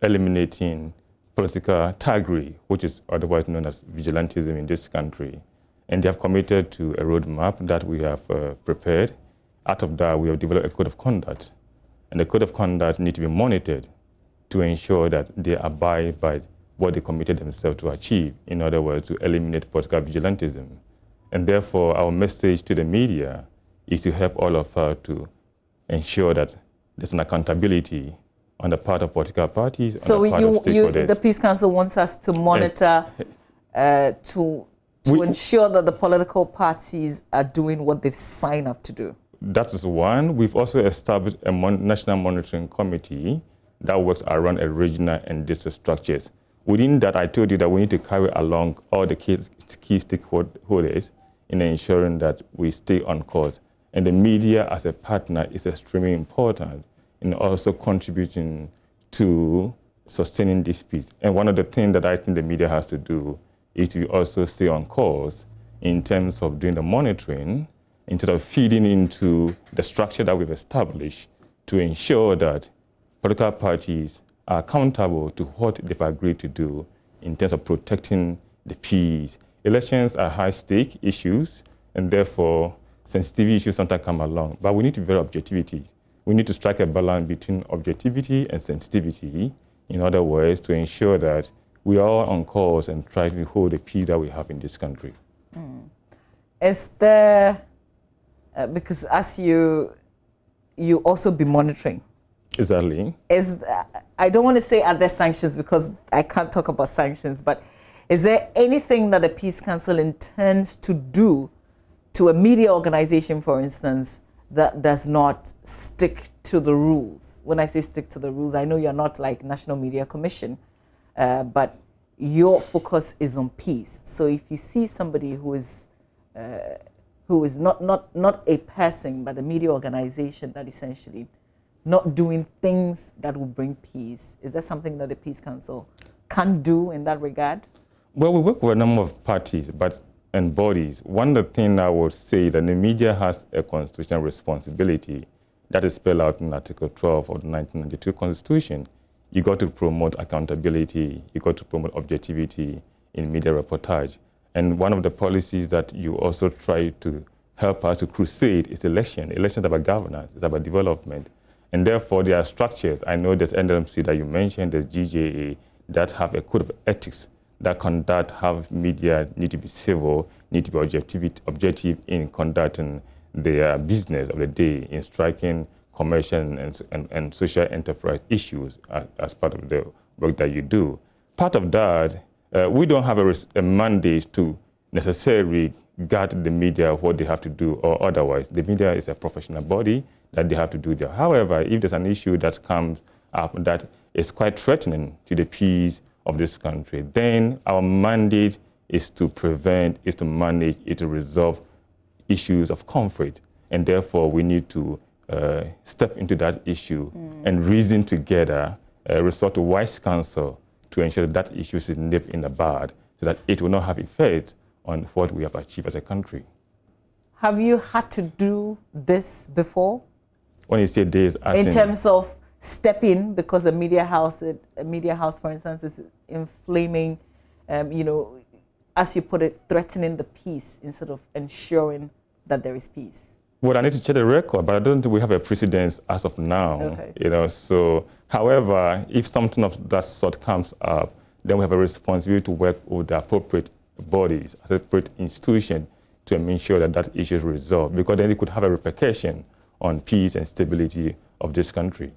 eliminating political thuggery, which is otherwise known as vigilantism in this country. And they have committed to a roadmap that we have prepared. Out of that, we have developed a code of conduct. And the code of conduct needs to be monitored to ensure that they abide by what they committed themselves to achieve. In other words, to eliminate political vigilantism. And therefore, our message to the media is to help all of us to ensure that there's an accountability on the part of political parties, so on the part of stakeholders. The Peace Council wants us to monitor, to ensure that the political parties are doing what they've signed up to do. That is one. We've also established a national monitoring committee that works around a regional and district structures. Within that, I told you that we need to carry along all the key stakeholders in ensuring that we stay on course. And the media as a partner is extremely important in also contributing to sustaining this peace. And one of the things that I think the media has to do is to also stay on course in terms of doing the monitoring, instead of feeding into the structure that we've established to ensure that political parties are accountable to what they've agreed to do in terms of protecting the peace. Elections are high-stake issues, and therefore sensitive issues sometimes come along. But we need to be very objectivity. We need to strike a balance between objectivity and sensitivity, in other words, to ensure that we are all on course and try to hold the peace that we have in this country. Is there, because as you also be monitoring. Exactly. I don't want to say are there sanctions because I can't talk about sanctions, but is there anything that the Peace Council intends to do to a media organization, for instance, that does not stick to the rules? When I say stick to the rules, I know you're not like National Media Commission, but your focus is on peace. So if you see somebody who is not a person, but a media organization that essentially not doing things that will bring peace, is there something that the Peace Council can do in that regard? Well, we work with a number of parties and bodies. One of the things I would say that the media has a constitutional responsibility that is spelled out in Article 12 of the 1992 Constitution. You got to promote accountability. You got to promote objectivity in media reportage. And one of the policies that you also try to help us to crusade is election. Elections are about governance. It's about development. And therefore, there are structures. I know there's NLMC that you mentioned, there's GJA, that have a code of ethics that conduct how media need to be civil, need to be objective in conducting their business of the day, in striking commercial and social enterprise issues as part of the work that you do. Part of that, we don't have a mandate to necessarily guard the media of what they have to do or otherwise. The media is a professional body that they have to do there. However, if there's an issue that comes up that is quite threatening to the peace of this country, then our mandate is to prevent, is to manage, is to resolve issues of conflict. And therefore, we need to step into that issue and reason together, resort to wise counsel to ensure that issue is nipped in the bud so that it will not have effect on what we have achieved as a country. Have you had to do this before? When you say this, as in terms of step in, because a media house, for instance, is inflaming, you know, as you put it, threatening the peace instead of ensuring that there is peace. Well, I need to check the record, but I don't think we have a precedence as of now. Okay. You know, so, however, if something of that sort comes up, then we have a responsibility to work with the appropriate bodies, appropriate institutions, to ensure that that issue is resolved, because then it could have a repercussion on peace and stability of this country.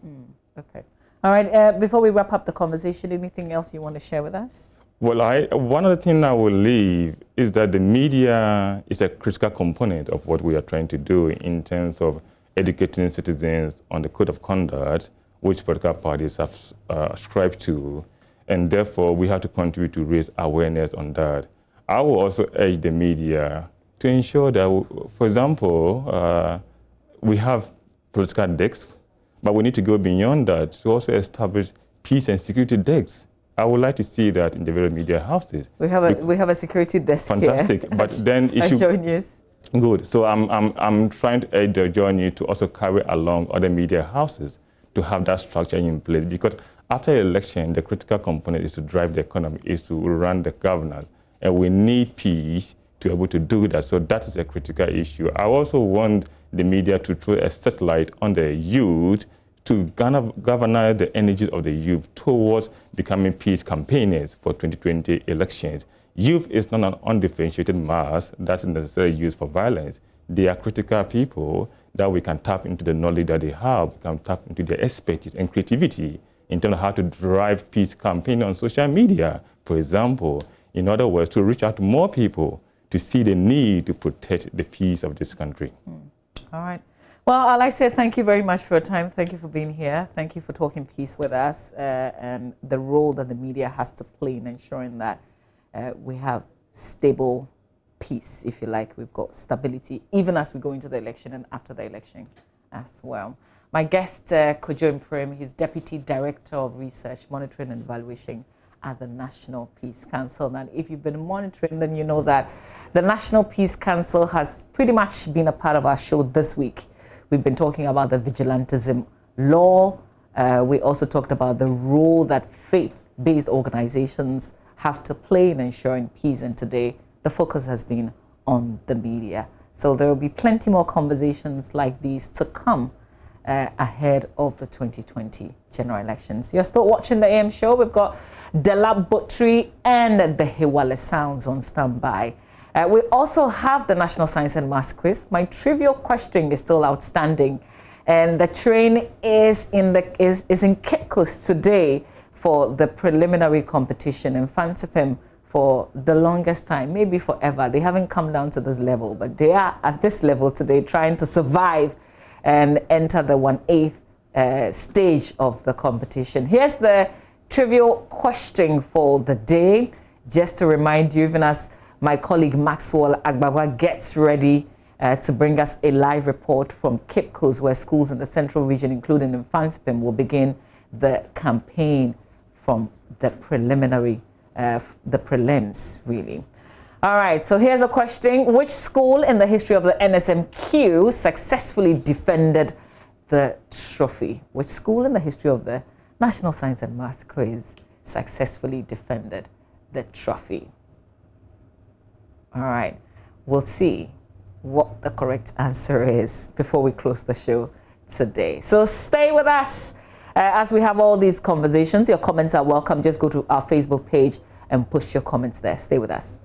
Okay. All right. Before we wrap up the conversation, anything else you want to share with us? Well, one of the things I will leave is that the media is a critical component of what we are trying to do in terms of educating citizens on the code of conduct, which political parties have ascribed to, and therefore we have to contribute to raise awareness on that. I will also urge the media to ensure that, for example, we have political desks, but we need to go beyond that to also establish peace and security desks. I would like to see that in the various media houses. We have a security desk. Fantastic, here. But then it should join news. Good. So I'm trying to urge the journey to also carry along other media houses to have that structure in place, because after election, the critical component is to drive the economy, is to run the governance, and we need peace to be able to do that. So that is a critical issue. I also want the media to throw a satellite on the youth to govern the energies of the youth towards becoming peace campaigners for 2020 elections. Youth is not an undifferentiated mass that's necessarily used for violence. They are critical people that we can tap into the knowledge that they have, we can tap into their expertise and creativity in terms of how to drive peace campaign on social media, for example. In other words, to reach out to more people to see the need to protect the peace of this country. All right. Well, I'd like to say thank you very much for your time. Thank you for being here. Thank you for talking peace with us and the role that the media has to play in ensuring that we have stable peace, if you like. We've got stability, even as we go into the election and after the election as well. My guest, Kojo Mprem, he's Deputy Director of Research, Monitoring and Evaluation at the National Peace Council. Now, if you've been monitoring, then you know that the National Peace Council has pretty much been a part of our show this week. We've been talking about the vigilantism law. We also talked about the role that faith-based organizations have to play in ensuring peace. And today, the focus has been on the media. So there will be plenty more conversations like these to come ahead of the 2020 general elections. You're still watching the AM show. We've got Dela Botri and the Hewale Sounds on standby. We also have the National Science and Maths quiz. My trivial question is still outstanding, and the train is in Cape Coast today for the preliminary competition. And Fansipim, for the longest time, maybe forever, they haven't come down to this level, but they are at this level today, trying to survive and enter the 1/8 stage of the competition. Here's the trivial question for the day, just to remind you, even as my colleague Maxwell Agbagwa gets ready to bring us a live report from Cape Coast, where schools in the central region, including in Fansipim, will begin the campaign from the preliminary, the prelims, really. All right, so here's a question. Which school in the history of the NSMQ successfully defended the trophy? Which school in the history of the National Science and Maths quiz successfully defended the trophy? All right, we'll see what the correct answer is before we close the show today. So stay with us as we have all these conversations. Your comments are welcome. Just go to our Facebook page and push your comments there. Stay with us.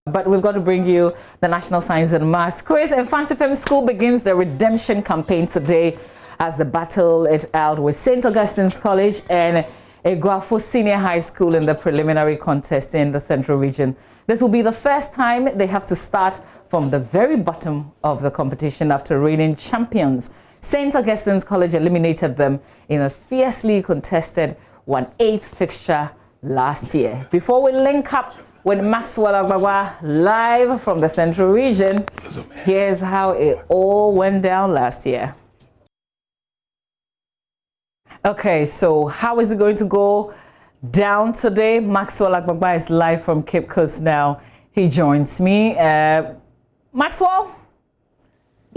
But we've got to bring you the National Science and Maths quiz. And Fansipim School begins the redemption campaign today as the battle it out with St. Augustine's College and Eguafo Senior High School in the preliminary contest in the Central Region. This will be the first time they have to start from the very bottom of the competition after reigning champions. St. Augustine's College eliminated them in a fiercely contested 1/8 fixture last year. Before we link up with Maxwell Agbagwa live from the Central Region, here's how it all went down last year. Okay, so how is it going to go down today? Maxwell Agbagba is live from Cape Coast now. He joins me. Maxwell?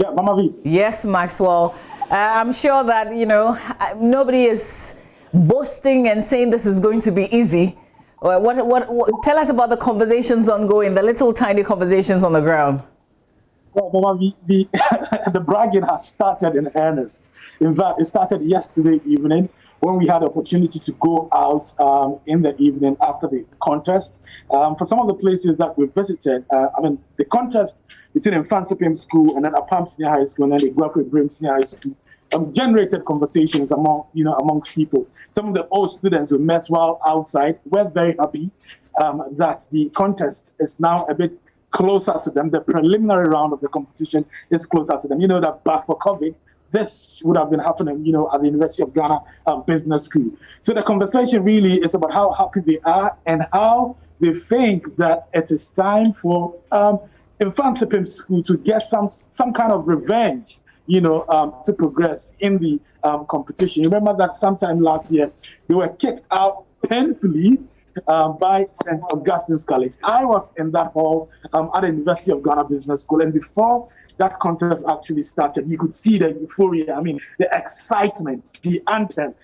Yeah, Mama V. Yes, Maxwell. I'm sure that, you know, nobody is boasting and saying this is going to be easy. What tell us about the conversations ongoing, the little tiny conversations on the ground. Well, Mama V, the bragging has started in earnest. In fact, it started yesterday evening when we had the opportunity to go out in the evening after the contest. For some of the places that we visited, the contest between Mfansipim School and then Apam Senior High School and then the Guafu Brim Senior High School generated conversations amongst people. Some of the old students we met while outside were very happy that the contest is now a bit closer to them. The preliminary round of the competition is closer to them. You know that back for COVID, this would have been happening, at the University of Ghana Business School. So the conversation really is about how happy they are and how they think that it is time for Mfansipim School to get some kind of revenge, to progress in the competition. You remember that sometime last year, they were kicked out painfully by St. Augustine's College. I was in that hall at the University of Ghana Business School, and before that contest actually started, you could see the euphoria, the excitement, the anthem.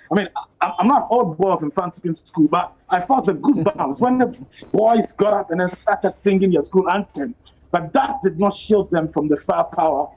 I'm not old boy of Mfansipim School, but I felt the goosebumps when the boys got up and then started singing their school anthem. But that did not shield them from the firepower,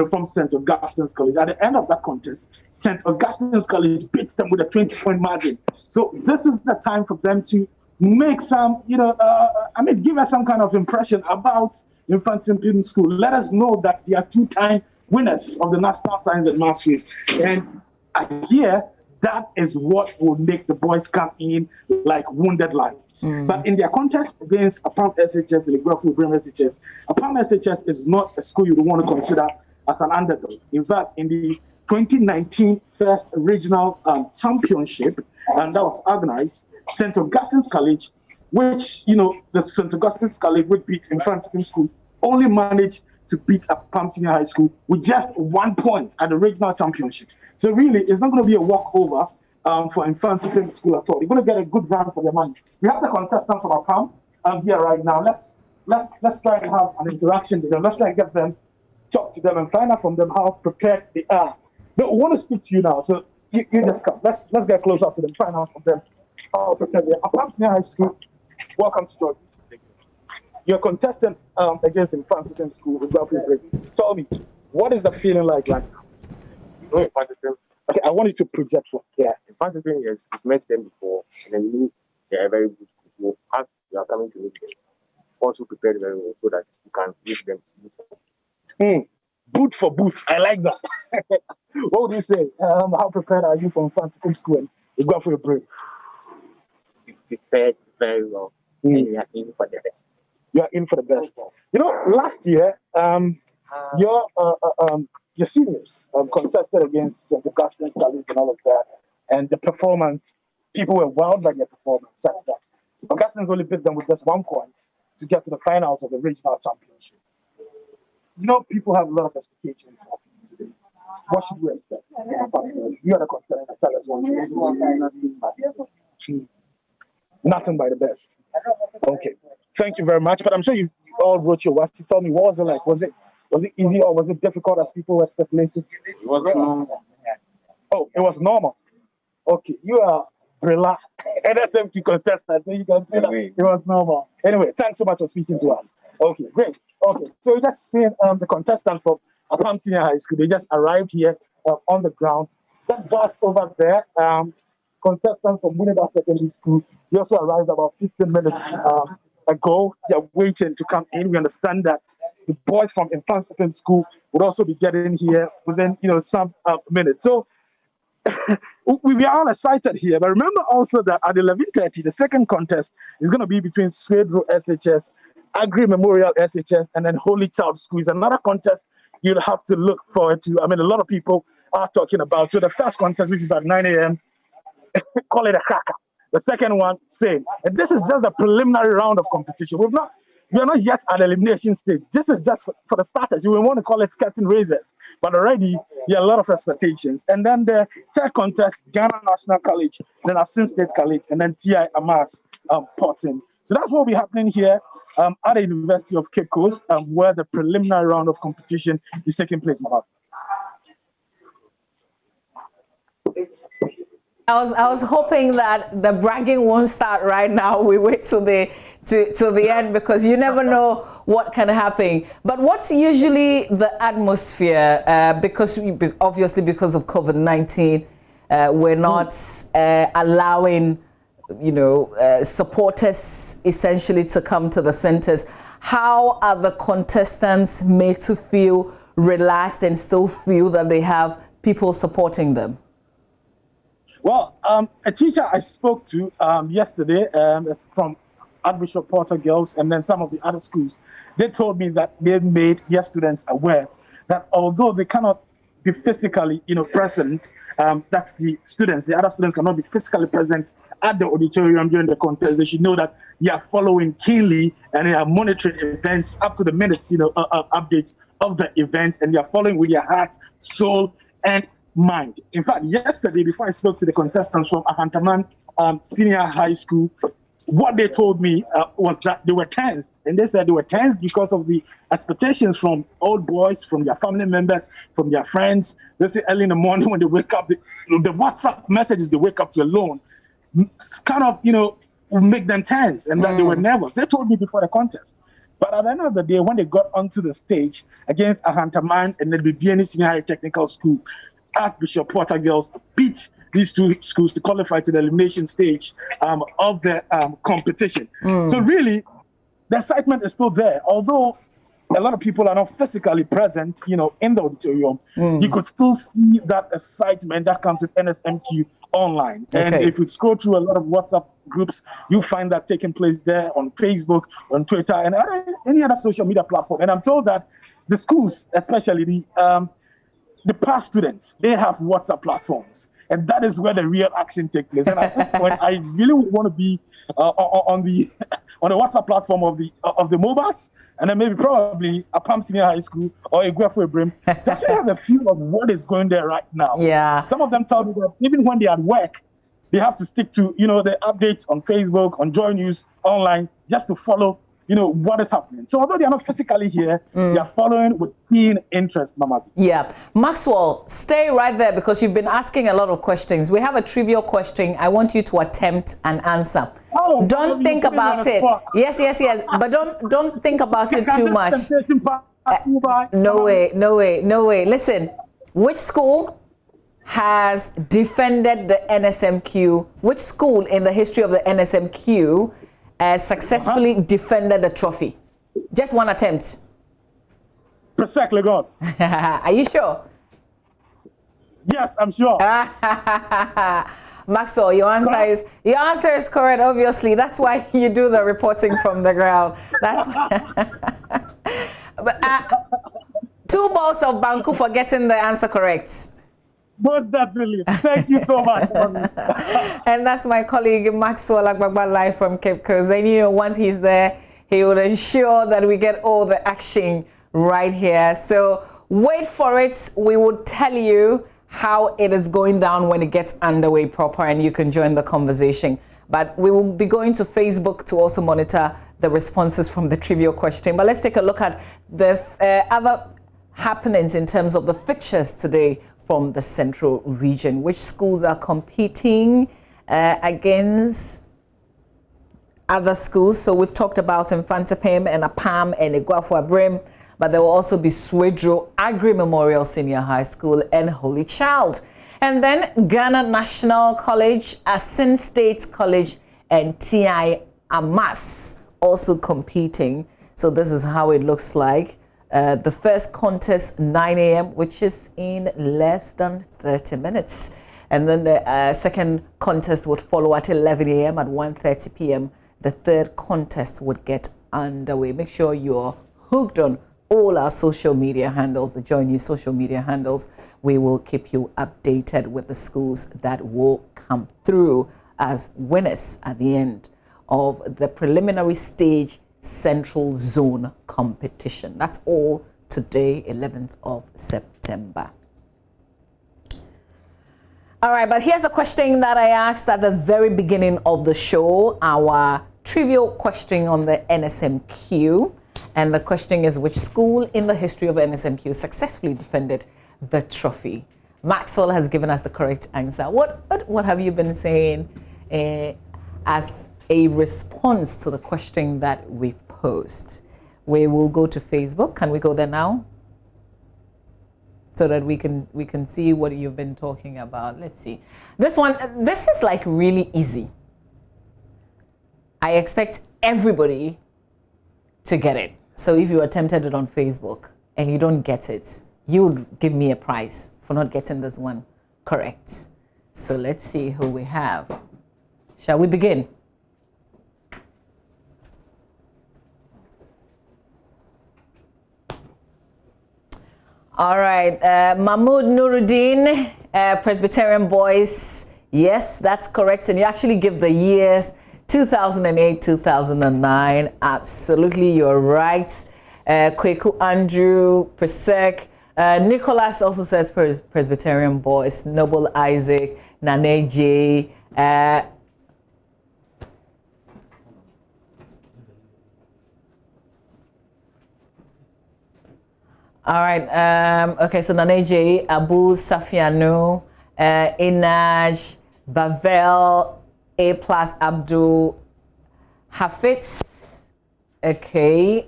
from St. Augustine's College. At the end of that contest, St. Augustine's College beats them with a 20-point margin. So this is the time for them to make some, give us some kind of impression about Mfansipim School. Let us know that they are two-time winners of the National Science and Maths Quiz. And I hear that is what will make the boys come in like wounded lions. But in their contest against Apam SHS, the Guafu Brim SHS, Apam SHS is not a school you would want to consider as an underdog. In fact, in the 2019 first regional championship, and that was organized, St. Augustine's College, which, the St. Augustine's College, which beats Mfansipim School, only managed to beat Apam Senior High School with just 1 point at the regional championship. So really, it's not going to be a walkover for Mfansipim School at all. You're going to get a good run for their money. We have the contestants from Apam here right now. Let's try and have an interaction with them. Let's try and get them, talk to them, and find out from them how prepared they are. They want to speak to you now, so you just come. Let's get close up to them, find out from them how prepared they are. Apam Senior High School, welcome to Georgia. You're contestant against Mfansipim School with Guafu Brim. Tell me, what is the feeling like right now? Okay, I want you to project one. Yeah, Mfansipim, yes, we've met them before, and then you they are very good school. So as you are coming to meet them, also prepared very well so that you can meet them to meet. Boot for boot. I like that. What would you say? How prepared are you for Mfansipim School and Guafu Brim? Prepared very well, and we are in for the best. You are in for the best. Last year, your seniors contested against St. Augustine's College and all of that, and the performance, people were wowed by their performance. Such that Augustine's only beat them with just 1 point to get to the finals of the regional championship. People have a lot of expectations of you today. What should we expect? You are the contestant. Tell us what nothing by the best. Okay. Thank you very much. But I'm sure you all wrote your words. Tell me, what was it like? Was it easy or was it difficult as people were speculating? It was normal. Oh, it was normal. Okay. You are Brilla, NSMQ contestant, so you can say that it was normal. Anyway, thanks so much for speaking to us. Okay, great. Okay, so you just seen the contestant from Apam Senior High School. They just arrived here on the ground. That bus over there, contestant from Winneba Secondary School, he also arrived about 15 minutes ago. They're waiting to come in. We understand that the boys from Mfansipim School would also be getting here within some minutes. So we are all excited here. But remember also that at 11:30, the second contest is going to be between Swedro SHS, Agri Memorial SHS, and then Holy Child School. Is another contest you'll have to look forward to. A lot of people are talking about. So the first contest, which is at 9 a.m., call it a cracker. The second one, same. And this is just the preliminary round of competition. We are not yet at the elimination stage. This is just for the starters. You will want to call it curtain raisers. But already, Yeah, a lot of expectations. And then the third contest, Ghana National College, then Asin State College, and then TI Amas Porton. So that's what will be happening here at the University of Cape Coast, where the preliminary round of competition is taking place, Mahal. I was hoping that the bragging won't start right now. We wait till the end, because you never know what can happen. But what's usually the atmosphere? Because obviously because of COVID-19, we're not allowing, supporters essentially to come to the centers. How are the contestants made to feel relaxed and still feel that they have people supporting them? Well, a teacher I spoke to yesterday from Archbishop Porter Girls and then some of the other schools, they told me that they made their students aware that although they cannot be physically, present, that's the other students cannot be physically present at the auditorium during the contest. They should know that they are following keenly and they are monitoring events up to the minutes, updates of the events, and they are following with their heart, soul, and mind. In fact, yesterday, before I spoke to the contestants from Ahantaman Senior High School, what they told me was that they were tensed. And they said they were tensed because of the expectations from old boys, from their family members, from their friends. They say early in the morning when they wake up, the WhatsApp messages they wake up to alone kind of, will make them tense, and that they were nervous. They told me before the contest. But at the end of the day, when they got onto the stage against Ahantaman and the BBN Senior High Technical School, Archbishop Porter Girls beat these two schools to qualify to the elimination stage of the competition. So really, the excitement is still there. Although a lot of people are not physically present, in the auditorium, you could still see that excitement that comes with NSMQ online. Okay. And if you scroll through a lot of WhatsApp groups, you find that taking place there on Facebook, on Twitter, and any other social media platform. And I'm told that the schools, especially the past students, they have WhatsApp platforms, and that is where the real action takes place. And at this point, I really want to be on the WhatsApp platform of the mobiles, and then maybe probably a Palm Senior High School or a Guelph Brim to actually have a feel of what is going there right now. Yeah. Some of them tell me that even when they're at work, they have to stick to the updates on Facebook, on Joy News online, just to follow what is happening. So although they are not physically here, they are following with keen interest, Mama. Yeah. Maxwell, stay right there because you've been asking a lot of questions. We have a trivial question. I want you to attempt and answer. Oh, don't think about it. Yes. But don't think about it too much. No way. Listen, which school has defended the NSMQ? Which school in the history of the NSMQ successfully defended the trophy? Just one attempt. Precisely, God. Are you sure? Yes, I'm sure. Maxwell, your answer is correct. Obviously, that's why you do the reporting from the ground. That's. But 2 balls of Banku for getting the answer correct. Most definitely. Thank you so much. And that's my colleague Maxwell Agbagba live from Cape Coast. And once he's there, he will ensure that we get all the action right here. So wait for it. We will tell you how it is going down when it gets underway proper, and you can join the conversation. But we will be going to Facebook to also monitor the responses from the trivial question. But let's take a look at the other happenings in terms of the fixtures today from the central region. Which schools are competing against other schools? So we've talked about Infantapim and Apam and Iguafu Abrim, but there will also be Swedro Agri Memorial Senior High School and Holy Child. And then Ghana National College, Asin State College, and TI Amas also competing. So this is how it looks like. The first contest 9 a.m., which is in less than 30 minutes. And then the second contest would follow at 11 a.m. at 1:30 p.m. The third contest would get underway. Make sure you're hooked on all our social media handles, the Join You social media handles. We will keep you updated with the schools that will come through as winners at the end of the preliminary stage Central Zone competition. That's all today, 11th of September. All right, but here's a question that I asked at the very beginning of the show, our trivial question on the NSMQ. And the question is, which school in the history of NSMQ successfully defended the trophy? Maxwell has given us the correct answer. What have you been saying as a response to the question that we've posed? We will go to Facebook. Can we go there now? So that we can see what you've been talking about. Let's see. This is like really easy. I expect everybody to get it. So if you attempted it on Facebook and you don't get it, you would give me a prize for not getting this one correct. So let's see who we have. Shall we begin? All right, Mahmoud Nuruddin, Presbyterian Boys. Yes, that's correct. And you actually give the years 2008, 2009. Absolutely, you're right. Kweku Andrew, Presec. Nicholas also says Presbyterian Boys. Noble Isaac, Nane J. All right. Okay, so Nane J, Abu Safianu, Inaj, Bavel, A+, Abdul, Hafiz. Okay.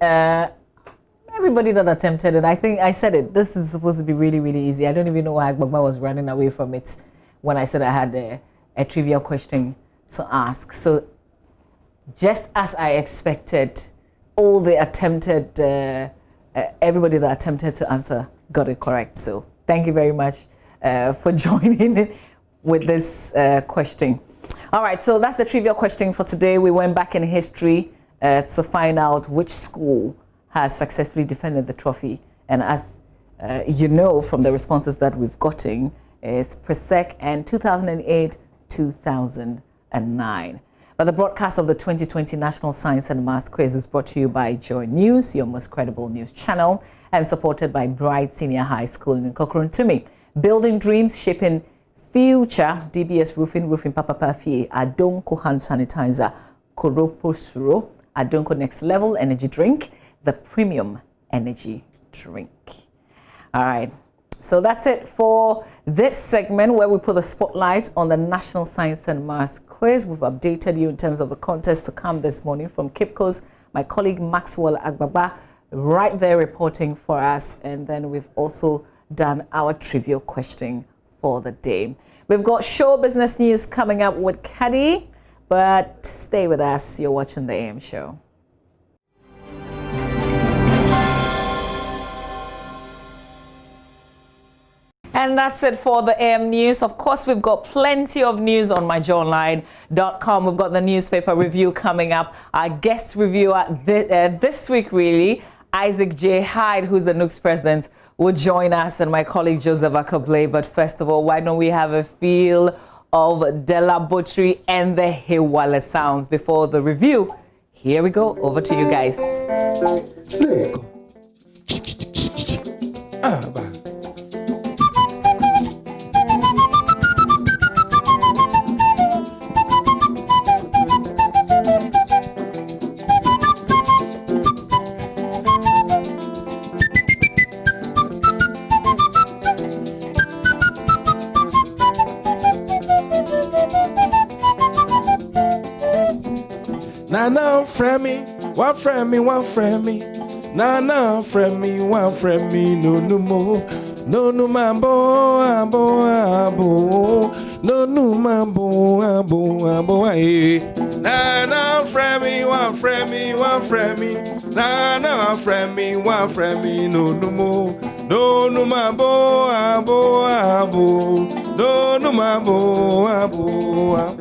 Everybody that attempted it, I think I said it. This is supposed to be really, really easy. I don't even know why Agbagba was running away from it when I said I had a trivial question to ask. So just as I expected, all the attempted, everybody that attempted to answer got it correct. So thank you very much for joining with this question. All right, so that's the trivial question for today. We went back in history to find out which school has successfully defended the trophy. And as you know from the responses that we've gotten, it's Presec and 2008, 2009. But the broadcast of the 2020 National Science and Maths Quiz is brought to you by Joy News, your most credible news channel, and supported by Bright Senior High School in Kokuruntume. Building dreams, shaping future. DBS Roofing Papa Pafi, Adonko Hand Sanitizer, Koroposuro, Adonko Next Level Energy Drink, the premium energy drink. All right. So that's it for this segment where we put the spotlight on the National Science and Maths Quiz. We've updated you in terms of the contest to come this morning from KIPCO's, my colleague Maxwell Agbaba, right there reporting for us. And then we've also done our trivial question for the day. We've got show business news coming up with Caddy, but stay with us. You're watching the AM Show. And that's it for the AM News. Of course, we've got plenty of news on myjoyonline.com. We've got the newspaper review coming up. Our guest reviewer this week, really, Isaac J. Hyde, who's the Nooks president, will join us, and my colleague Joseph Akablay. But first of all, why don't we have a feel of Della Botry and the Hewale sounds before the review? Here we go. Over to you guys. Nana friend me, one friend me, one friend me. Nana friend me, one friend me, no no more. No no mambo, ambo, ambo. No no mambo, ambo, ambo, eh. Nana friend me, one friend me, one friend me. Nana friend me, one friend me, no no more. No no mambo, ambo, ambo. No no mambo, ambo, ambo.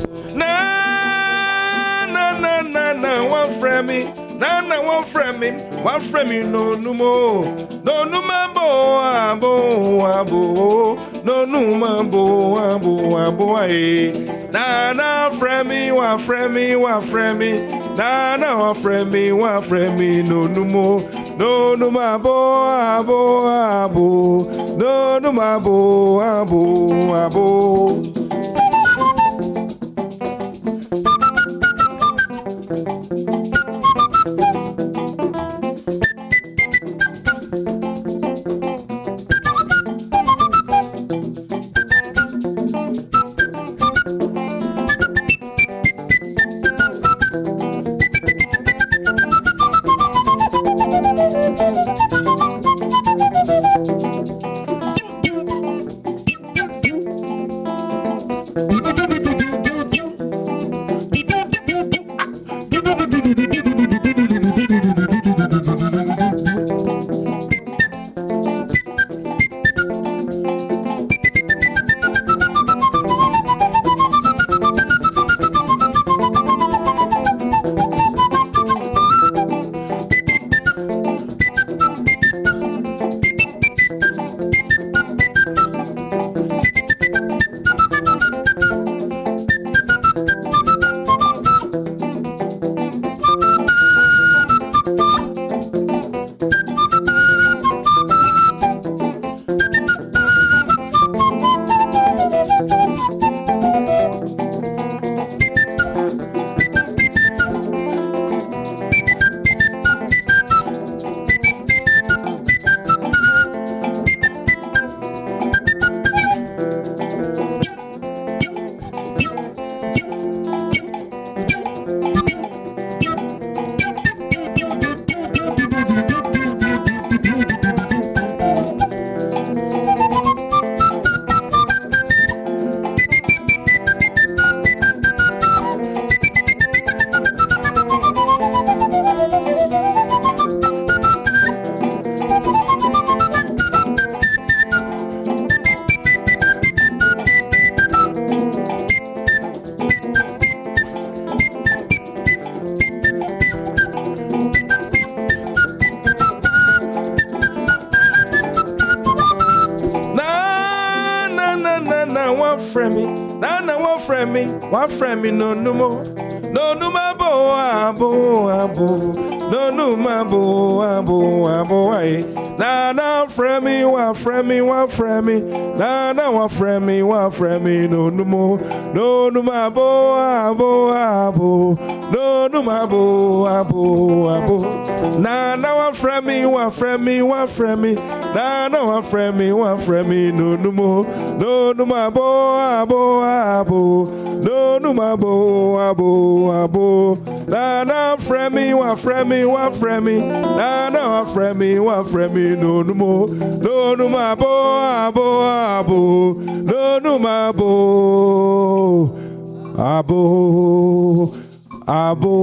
Na one friend me, na one friend me, no no more, no no mambo, abo, abo, no no mambo, abo, abo, eh. Na friend me, one friend me, one friend me, na one friend me, one friend me, no no more, no no mambo, abo, abo, no no mambo, abo, abo. friend me, no no more. No no my bo abo abo. No no my bo abo abo ay. Na friend me, one friend me. Na one friend me, no no more. No no my bo abo abo. No no my bo abo abo. Na one friend me. Na one friend me, no no more. No no my bo abo abo. No no my bo abo abo. Na friend me, one friend me. Na one friend me, no no more. No no my bo abo abo. No no my bo abo abo.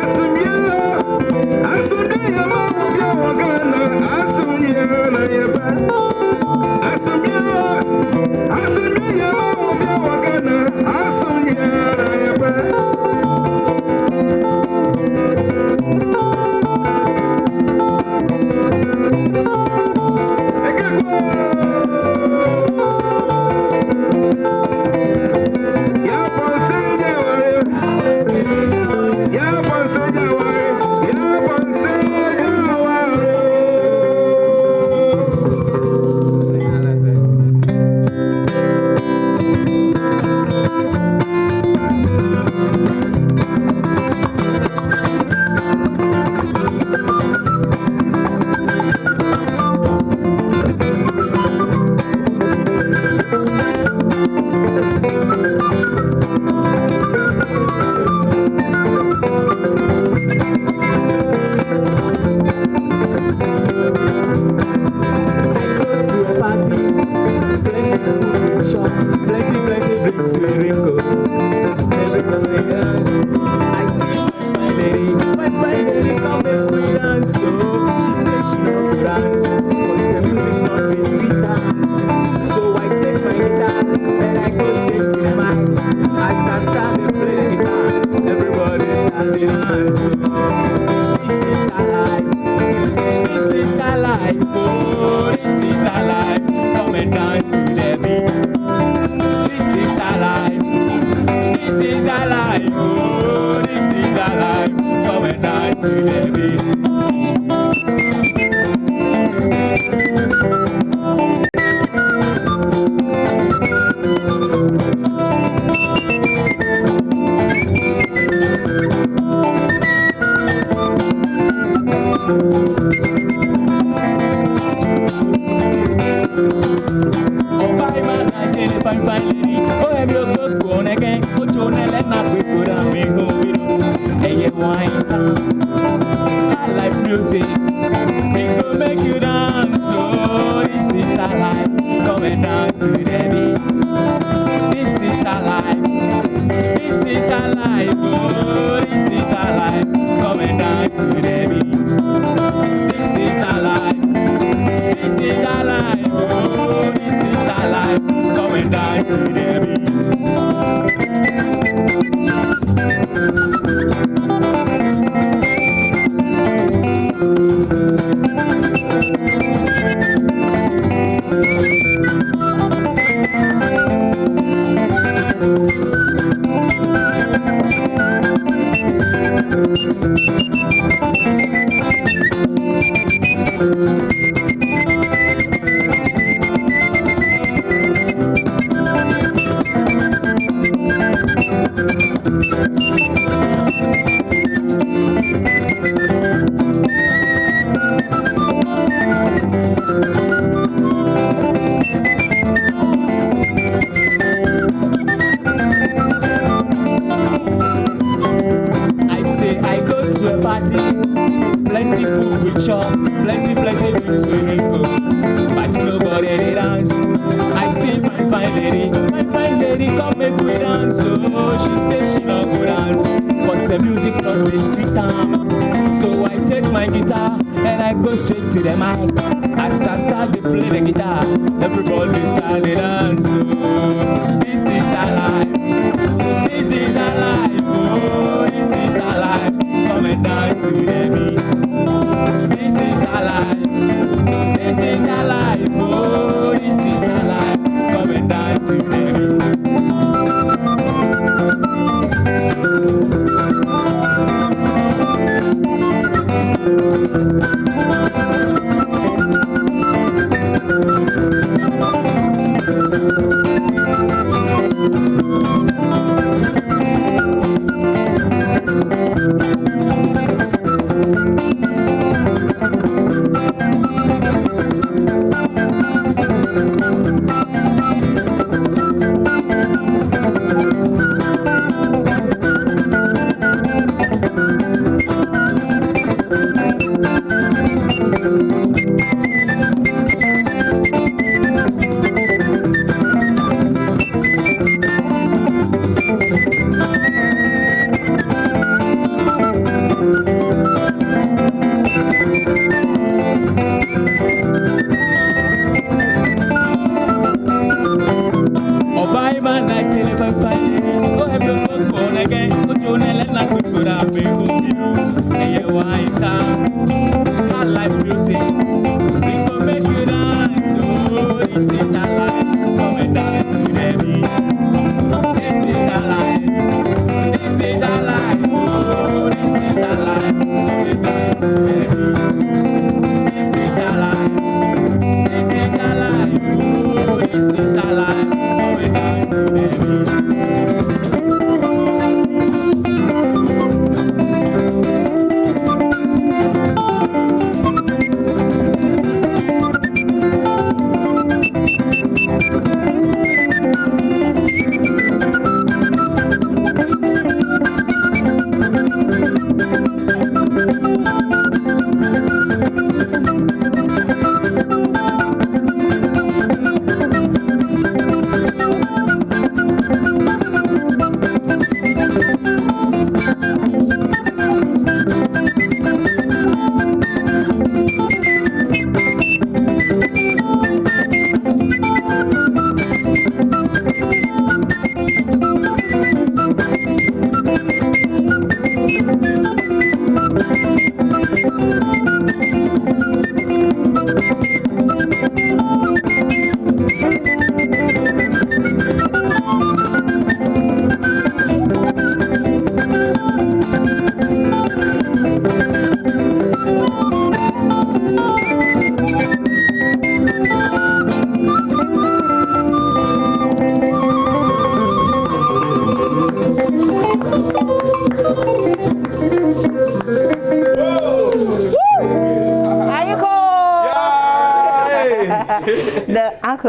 Asumia, asumia, mama, Honey, come make we dance. Oh, she say she not go dance, cause the music not dey sweet am. So I take my guitar and I go straight to the mic. As I start to play the guitar, everybody start to dance. Oh, this is our life. This is our life. Oh, this is our life. Come and dance to the beat. This is our life. This is our life. Oh, this is our life. Come and dance to the beat.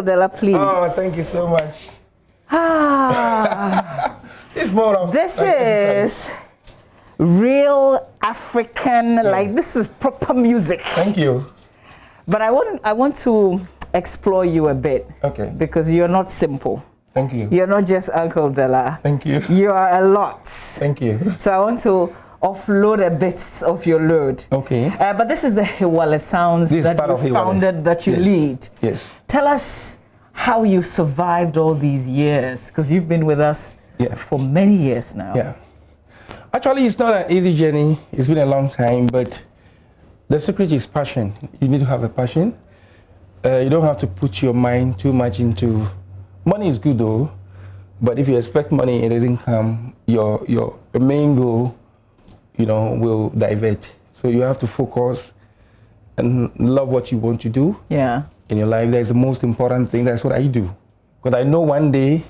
Della, please. Oh, thank you so much. Ah, it's more of this is real African, like this is proper music. Thank you. But I want to explore you a bit. Okay. Because you're not simple. Thank you. You're not just Uncle Della. Thank you. You are a lot. Thank you. So I want to offload a bit of your load. Okay. But this is the Hiwale Sounds that you founded, that you lead. Yes. Tell us how you survived all these years, because you've been with us for many years now. Yeah. Actually, it's not an easy journey. It's been a long time, but the secret is passion. You need to have a passion. You don't have to put your mind too much into... Money is good though, but if you expect money and it doesn't come, your main goal, will divert. So you have to focus and love what you want to do. Yeah. In your life, that's the most important thing. That's what I do. Because I know one day,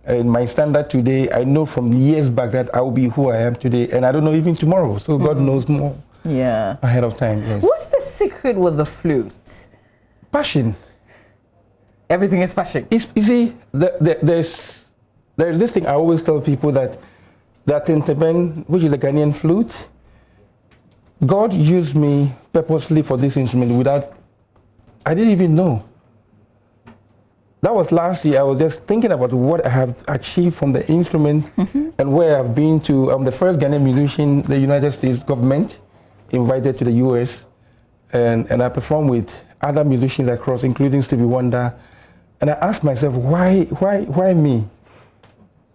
in my standard today, I know from years back that I will be who I am today, and I don't know even tomorrow. So God knows more. Yeah. Ahead of time. Yes. What's the secret with the flute? Passion. Everything is passion. You see, there's this thing I always tell people that instrument, which is the Ghanaian flute, God used me purposely for this instrument without, I didn't even know. that was last year. I was just thinking about what I have achieved from the instrument and where I've been to. I'm the first Ghanaian musician the United States government invited to the US, and I performed with other musicians across, including Stevie Wonder. And I asked myself, why me?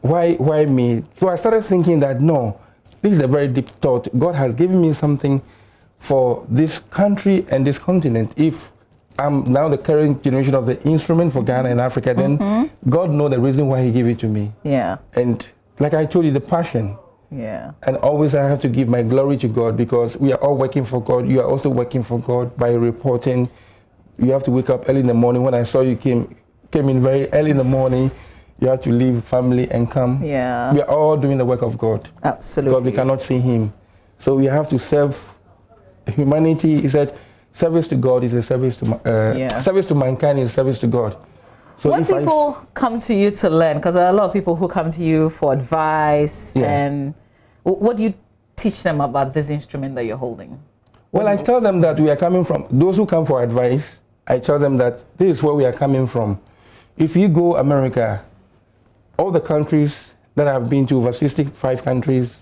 Why me? So I started thinking that, no, this is a very deep thought. God has given me something for this country and this continent. If I'm now the current generation of the instrument for Ghana and Africa, then God knows the reason why he gave it to me. Yeah. And like I told you, the passion. Yeah. And always I have to give my glory to God, because we are all working for God. You are also working for God by reporting. You have to wake up early in the morning. When I saw you came in very early in the morning, you have to leave family and come. Yeah. We are all doing the work of God. Absolutely. Because we cannot see him. So we have to serve humanity. He said, service to God is a service to service to mankind is service to God. So when people come to you to learn, because there are a lot of people who come to you for advice, and what do you teach them about this instrument that you're holding? Well, I tell them that we are coming from, those who come for advice, I tell them that this is where we are coming from. If you go America, all the countries that I've been to, over 65 countries,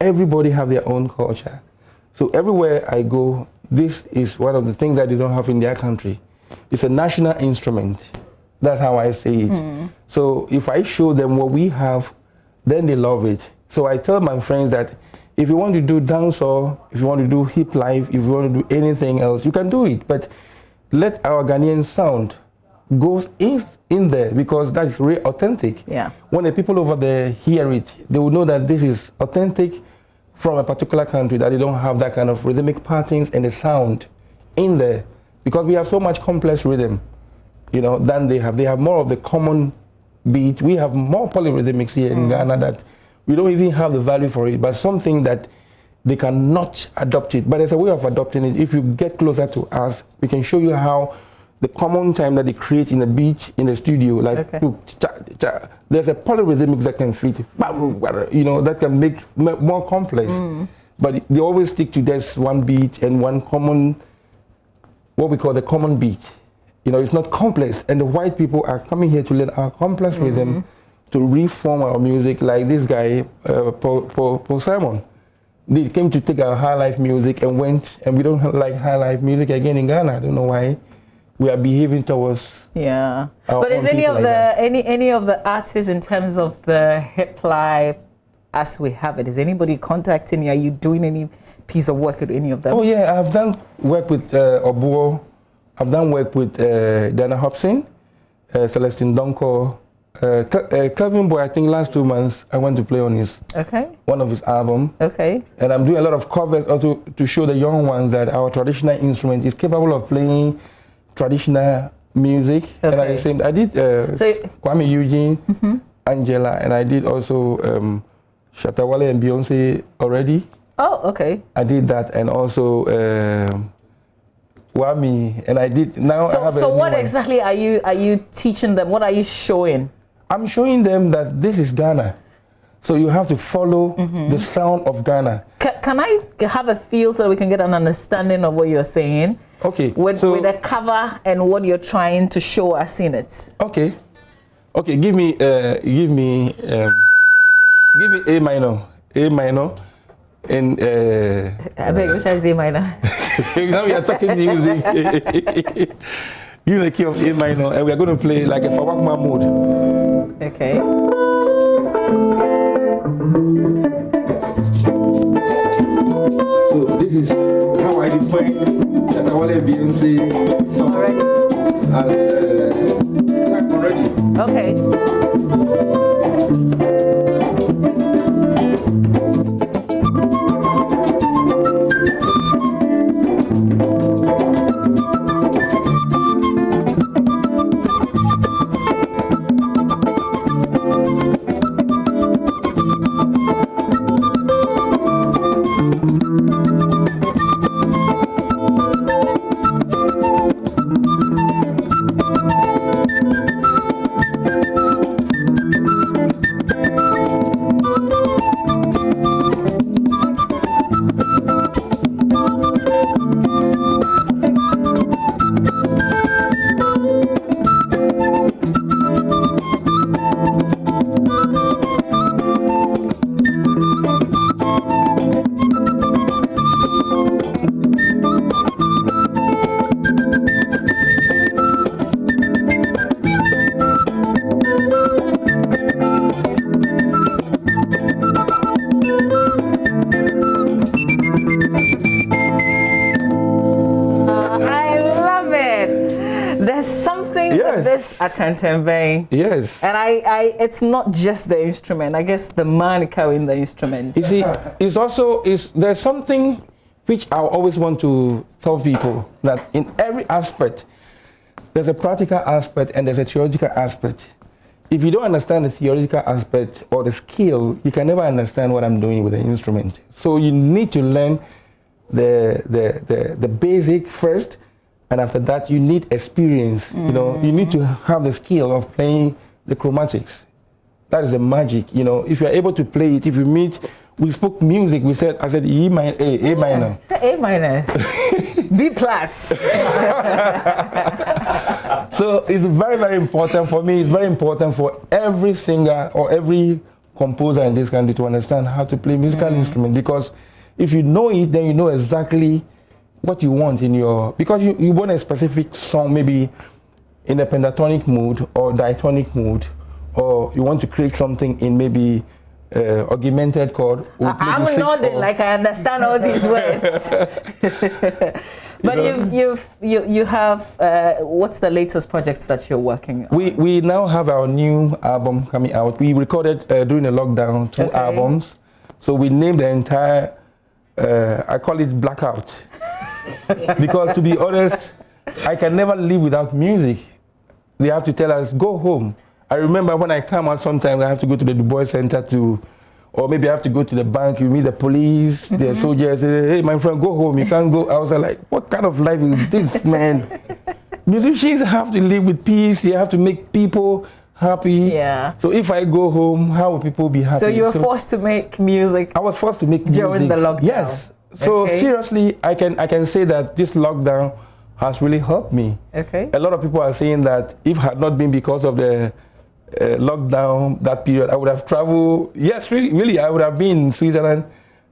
everybody have their own culture. So everywhere I go, this is one of the things that they don't have in their country. It's a national instrument. That's how I say it. So if I show them what we have, then they love it. So I tell my friends that if you want to do dancehall, if you want to do hip life, if you want to do anything else, you can do it. But let our Ghanaian sound go in there, because that's really authentic. Yeah. When the people over there hear it, they will know that this is authentic from a particular country, that they don't have that kind of rhythmic patterns and the sound in there, because we have so much complex rhythm, you know, than they have. They have more of the common beat. We have more polyrhythmics here in Ghana that we don't even have the value for it, but something that they cannot adopt it. But there's a way of adopting it. If you get closer to us, we can show you how the common time that they create in the beat in the studio, like there's a polyrhythmic that can fit, you know, that can make more complex. But they always stick to just one beat and one common, what we call the common beat. You know, it's not complex. And the white people are coming here to learn our complex rhythm, to reform our music, like this guy, Paul Simon. They came to take our high life music and went, and we don't like high life music again in Ghana. I don't know why. We are behaving towards but is any of the any of the artists, in terms of the hip life as we have it, is anybody contacting you? Are you doing any piece of work with any of them? Oh yeah, I've done work with Obuo. I've done work with Dana Hobson, Celestine Donko, Calvin Boy. I think last 2 months I went to play on his one of his albums. And I'm doing a lot of covers also to show the young ones that our traditional instrument is capable of playing traditional music. And at the same time, I did Kwame Eugene, Angela, and I did also Shatta Wale and Beyonce already. I did that, and also Wami, and I did now. So what exactly are you teaching them? What are you showing? I'm showing them that this is Ghana, so you have to follow the sound of Ghana. Can I have a feel so that we can get an understanding of what you're saying? With the cover and what you're trying to show us in it. Okay, give me A minor, and I beg, which is A minor. Now we are talking music. Give me the key of A minor, and we are going to play like a Fawakma mode. Okay. So this is how I define Shatta Wale and Beyonce song as already. there's something with this Atentembe. Yes. And it's not just the instrument. I guess the man carrying the instrument. You see, there's something which I always want to tell people, that in every aspect, there's a practical aspect and there's a theoretical aspect. If you don't understand the theoretical aspect or the skill, you can never understand what I'm doing with the instrument. So you need to learn the basic first, and after that you need experience. You know, you need to have the skill of playing the chromatics. That is the magic. You know, if you're able to play it, if you meet, we spoke music. I said E minor, A minor. A minor, B plus. So it's very, very important for me. It's very important for every singer or every composer in this country to understand how to play musical instrument, because if you know it, then you know exactly what you want in your, because you want a specific song, maybe in a pentatonic mood or diatonic mood, or you want to create something in maybe augmented chord. I'm nodding like I understand all these words. But you have what's the latest projects that you're working on? We now have our new album coming out. We recorded during the lockdown 2 albums, so we named the entire. I call it Blackout, because to be honest, I can never live without music. They have to tell us go home. I remember when I come out, sometimes I have to go to the Du Bois Center or maybe I have to go to the bank. You meet the police, the soldiers. Say, hey, my friend, go home. You can't go. I was like, what kind of life is this, man? Musicians have to live with peace. They have to make people happy. Yeah. So if I go home, how will people be happy? So you were forced to make music. I was forced to make during music the lockdown. Yes. So seriously, I can say that this lockdown has really helped me. Okay. A lot of people are saying that if it had not been because of the lockdown, that period, I would have traveled. Yes, really, I would have been in Switzerland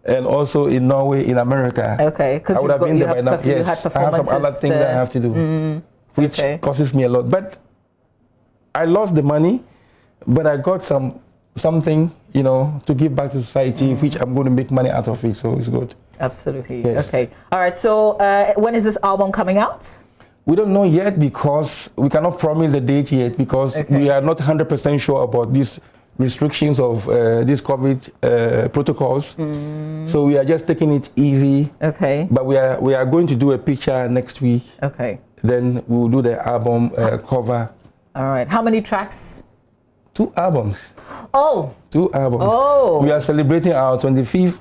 and also in Norway, in America. Okay, because I would have been there by now. Yes, I have some other things that I have to do, which costs me a lot. But I lost the money, but I got something, you know, to give back to society, which I'm going to make money out of it. So it's good. Absolutely. Yes. Okay. All right. So when is this album coming out? We don't know yet, because we cannot promise the date yet, because we are not 100% sure about these restrictions of these COVID protocols. So we are just taking it easy. Okay. But we are going to do a picture next week. Okay. Then we'll do the album cover. All right. How many tracks? 2 albums. Oh. 2 albums. Oh. We are celebrating our 25th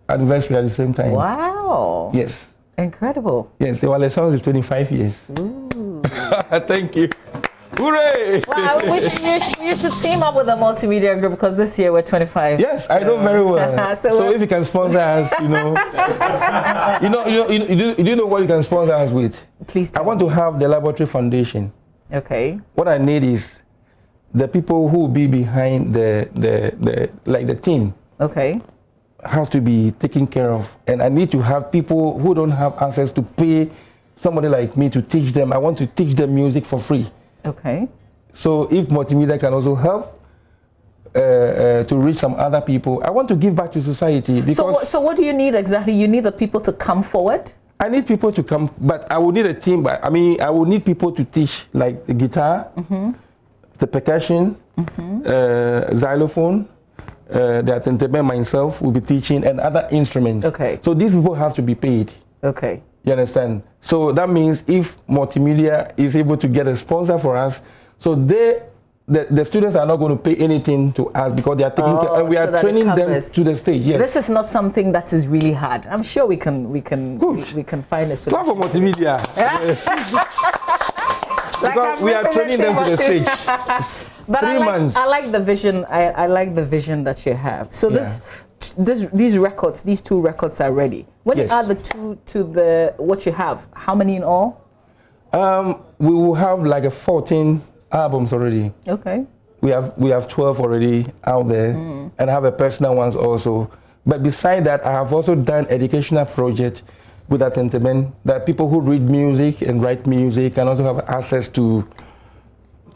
anniversary at the same time. Wow. Yes. Incredible. Yes, the Wale Sounds is 25 years. Ooh. Thank you. Hooray! Well, you should team up with a multimedia group, because this year we're 25. Yes, so. I know very well. so if you can sponsor us, you know, you know what you can sponsor us with. Please. I want to have the Laboratory Foundation. Okay. What I need is the people who will be behind the team. Okay. Have to be taken care of, and I need to have people who don't have access to pay somebody like me to teach them. I want to teach them music for free. Okay. So if multimedia can also help to reach some other people, I want to give back to society. Because so what do you need exactly? You need the people to come forward? I need people to come, but I will need a team. I mean, I will need people to teach, like the guitar, the percussion, xylophone. The Atentebe myself will be teaching, and other instruments. Okay. So these people have to be paid. Okay. You understand? So that means if multimedia is able to get a sponsor for us, so the students are not going to pay anything to us, because they are taking care, and we are training them to the stage. Yes. This is not something that is really hard. I'm sure we can find a solution. Clap for multimedia. Because we are training them to the stage. But I like the vision. I like the vision that you have. So these records, these 2 records are ready. When you add the 2 to what you have, how many in all? We will have like 14 albums already. Okay. We have 12 already out there, and I have a personal ones also. But beside that, I have also done educational projects with Atenteben, that people who read music and write music can also have access to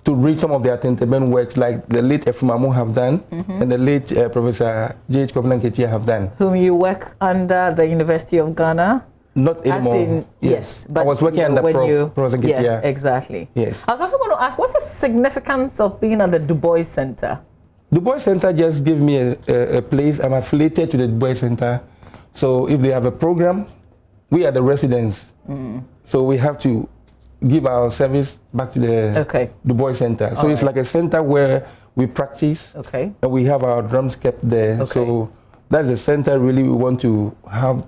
read some of the Atenteben works, like the late Efumamu have done, and the late Professor J.H. Kobilan Ketia have done. Whom you work under the University of Ghana? Not anymore. Yes, but I was working under Prof. Yeah, exactly. Yes. I was also going to ask, what's the significance of being at the Du Bois Center? Du Bois Center just gave me a place. I'm affiliated to the Du Bois Center. So if they have a program, we are the residents. So we have to give our service back to the Du Bois Center. So it's like a center where we practice. And we have our drums kept there. So that's the center really we want to have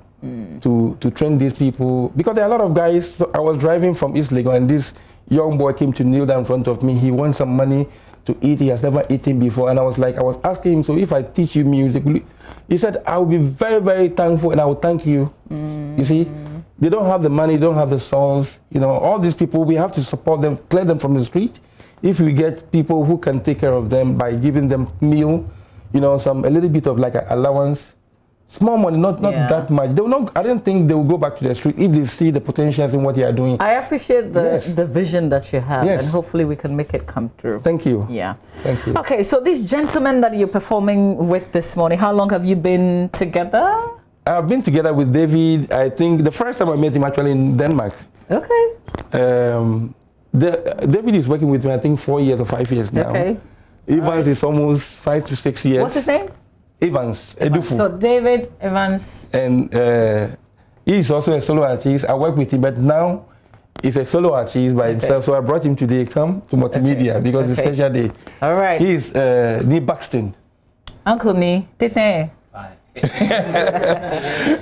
to train these people, because there are a lot of guys. So I was driving from East Lagos and this young boy came to kneel down in front of me. He wants some money to eat. He has never eaten before, and I was asking him, so if I teach you music, he said, I will be very, very thankful and I will thank you. You see, they don't have the money, they don't have the souls, you know, all these people, we have to support them, clear them from the street. If we get people who can take care of them by giving them meal, you know, a little bit of like an allowance, small money, not that much. They will not, I don't think they will go back to the street if they see the potentials in what you are doing. I appreciate the vision that you have, and hopefully we can make it come true. Thank you. Yeah. Thank you. Okay, so these gentlemen that you're performing with this morning, how long have you been together? I've been together with David. I think the first time I met him actually in Denmark. Okay. David is working with me, I think 4 years or 5 years now. Okay. Evans is almost 5 to 6 years. What's his name? Evans. Edufu. So David Evans. And he is also a solo artist. I work with him, but now he's a solo artist by himself. So I brought him today, come to multimedia because it's a special day. All right. He is Nee Buxton. Uncle Nee, Tete.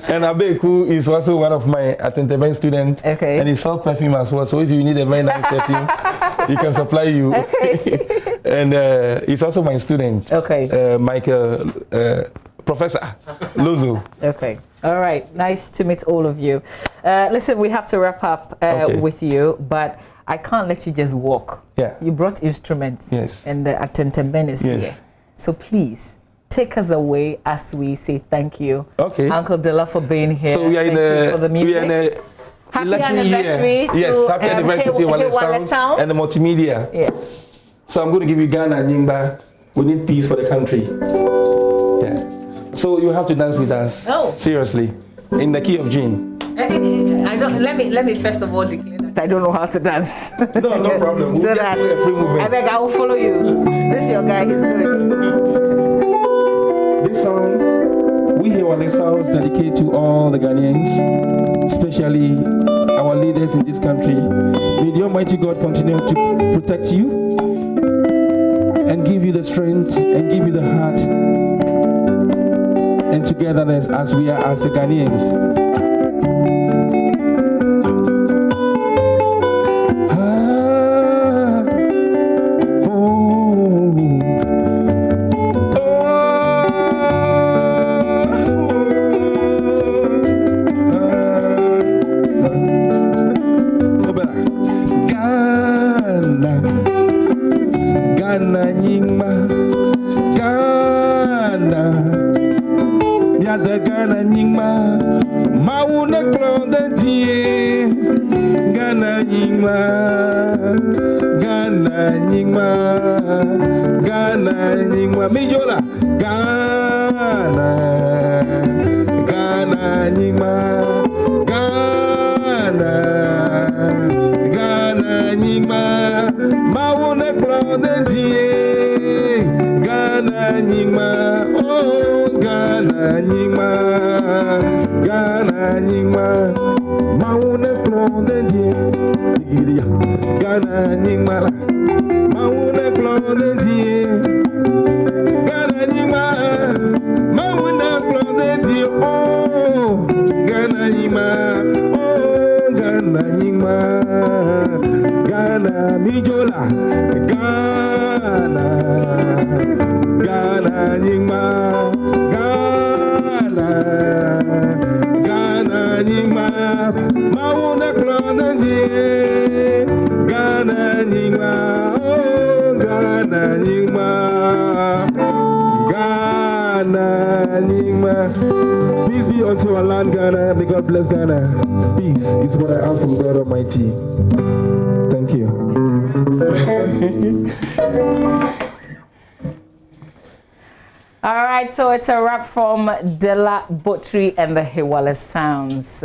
And Abeku is also one of my Atenteben students. And he sells perfume as well. So if you need a very nice perfume, he can supply you. And he's also my student. Michael, Professor Lozo. Okay. All right. Nice to meet all of you. Listen, we have to wrap up with you, but I can't let you just walk. You brought instruments. And the Atenteben is here. So please, take us away as we say thank you, Uncle Dilla, for being here. So we are thank you for the music. Happy anniversary to yes, happy anniversary to Hewale Sounds and the multimedia. So I'm going to give you Ghana and Nyingba. We need peace for the country. So you have to dance with us. Seriously, in the key of G. I don't. Let me first of all declare that I don't know how to dance. No problem. We'll so get that you a free movement. I beg, I will follow you. This is your guy. He's good. This song, we Hewale Sounds, dedicate to all the Ghanaians, especially our leaders in this country. May the Almighty God continue to protect you and give you the strength and give you the heart and togetherness as we are as the Ghanaians. Peace be unto our land, Ghana. May God bless Ghana. Peace is what I ask from God Almighty. Thank you. All right, so it's a wrap from Dela Botry and the Hewale Sounds.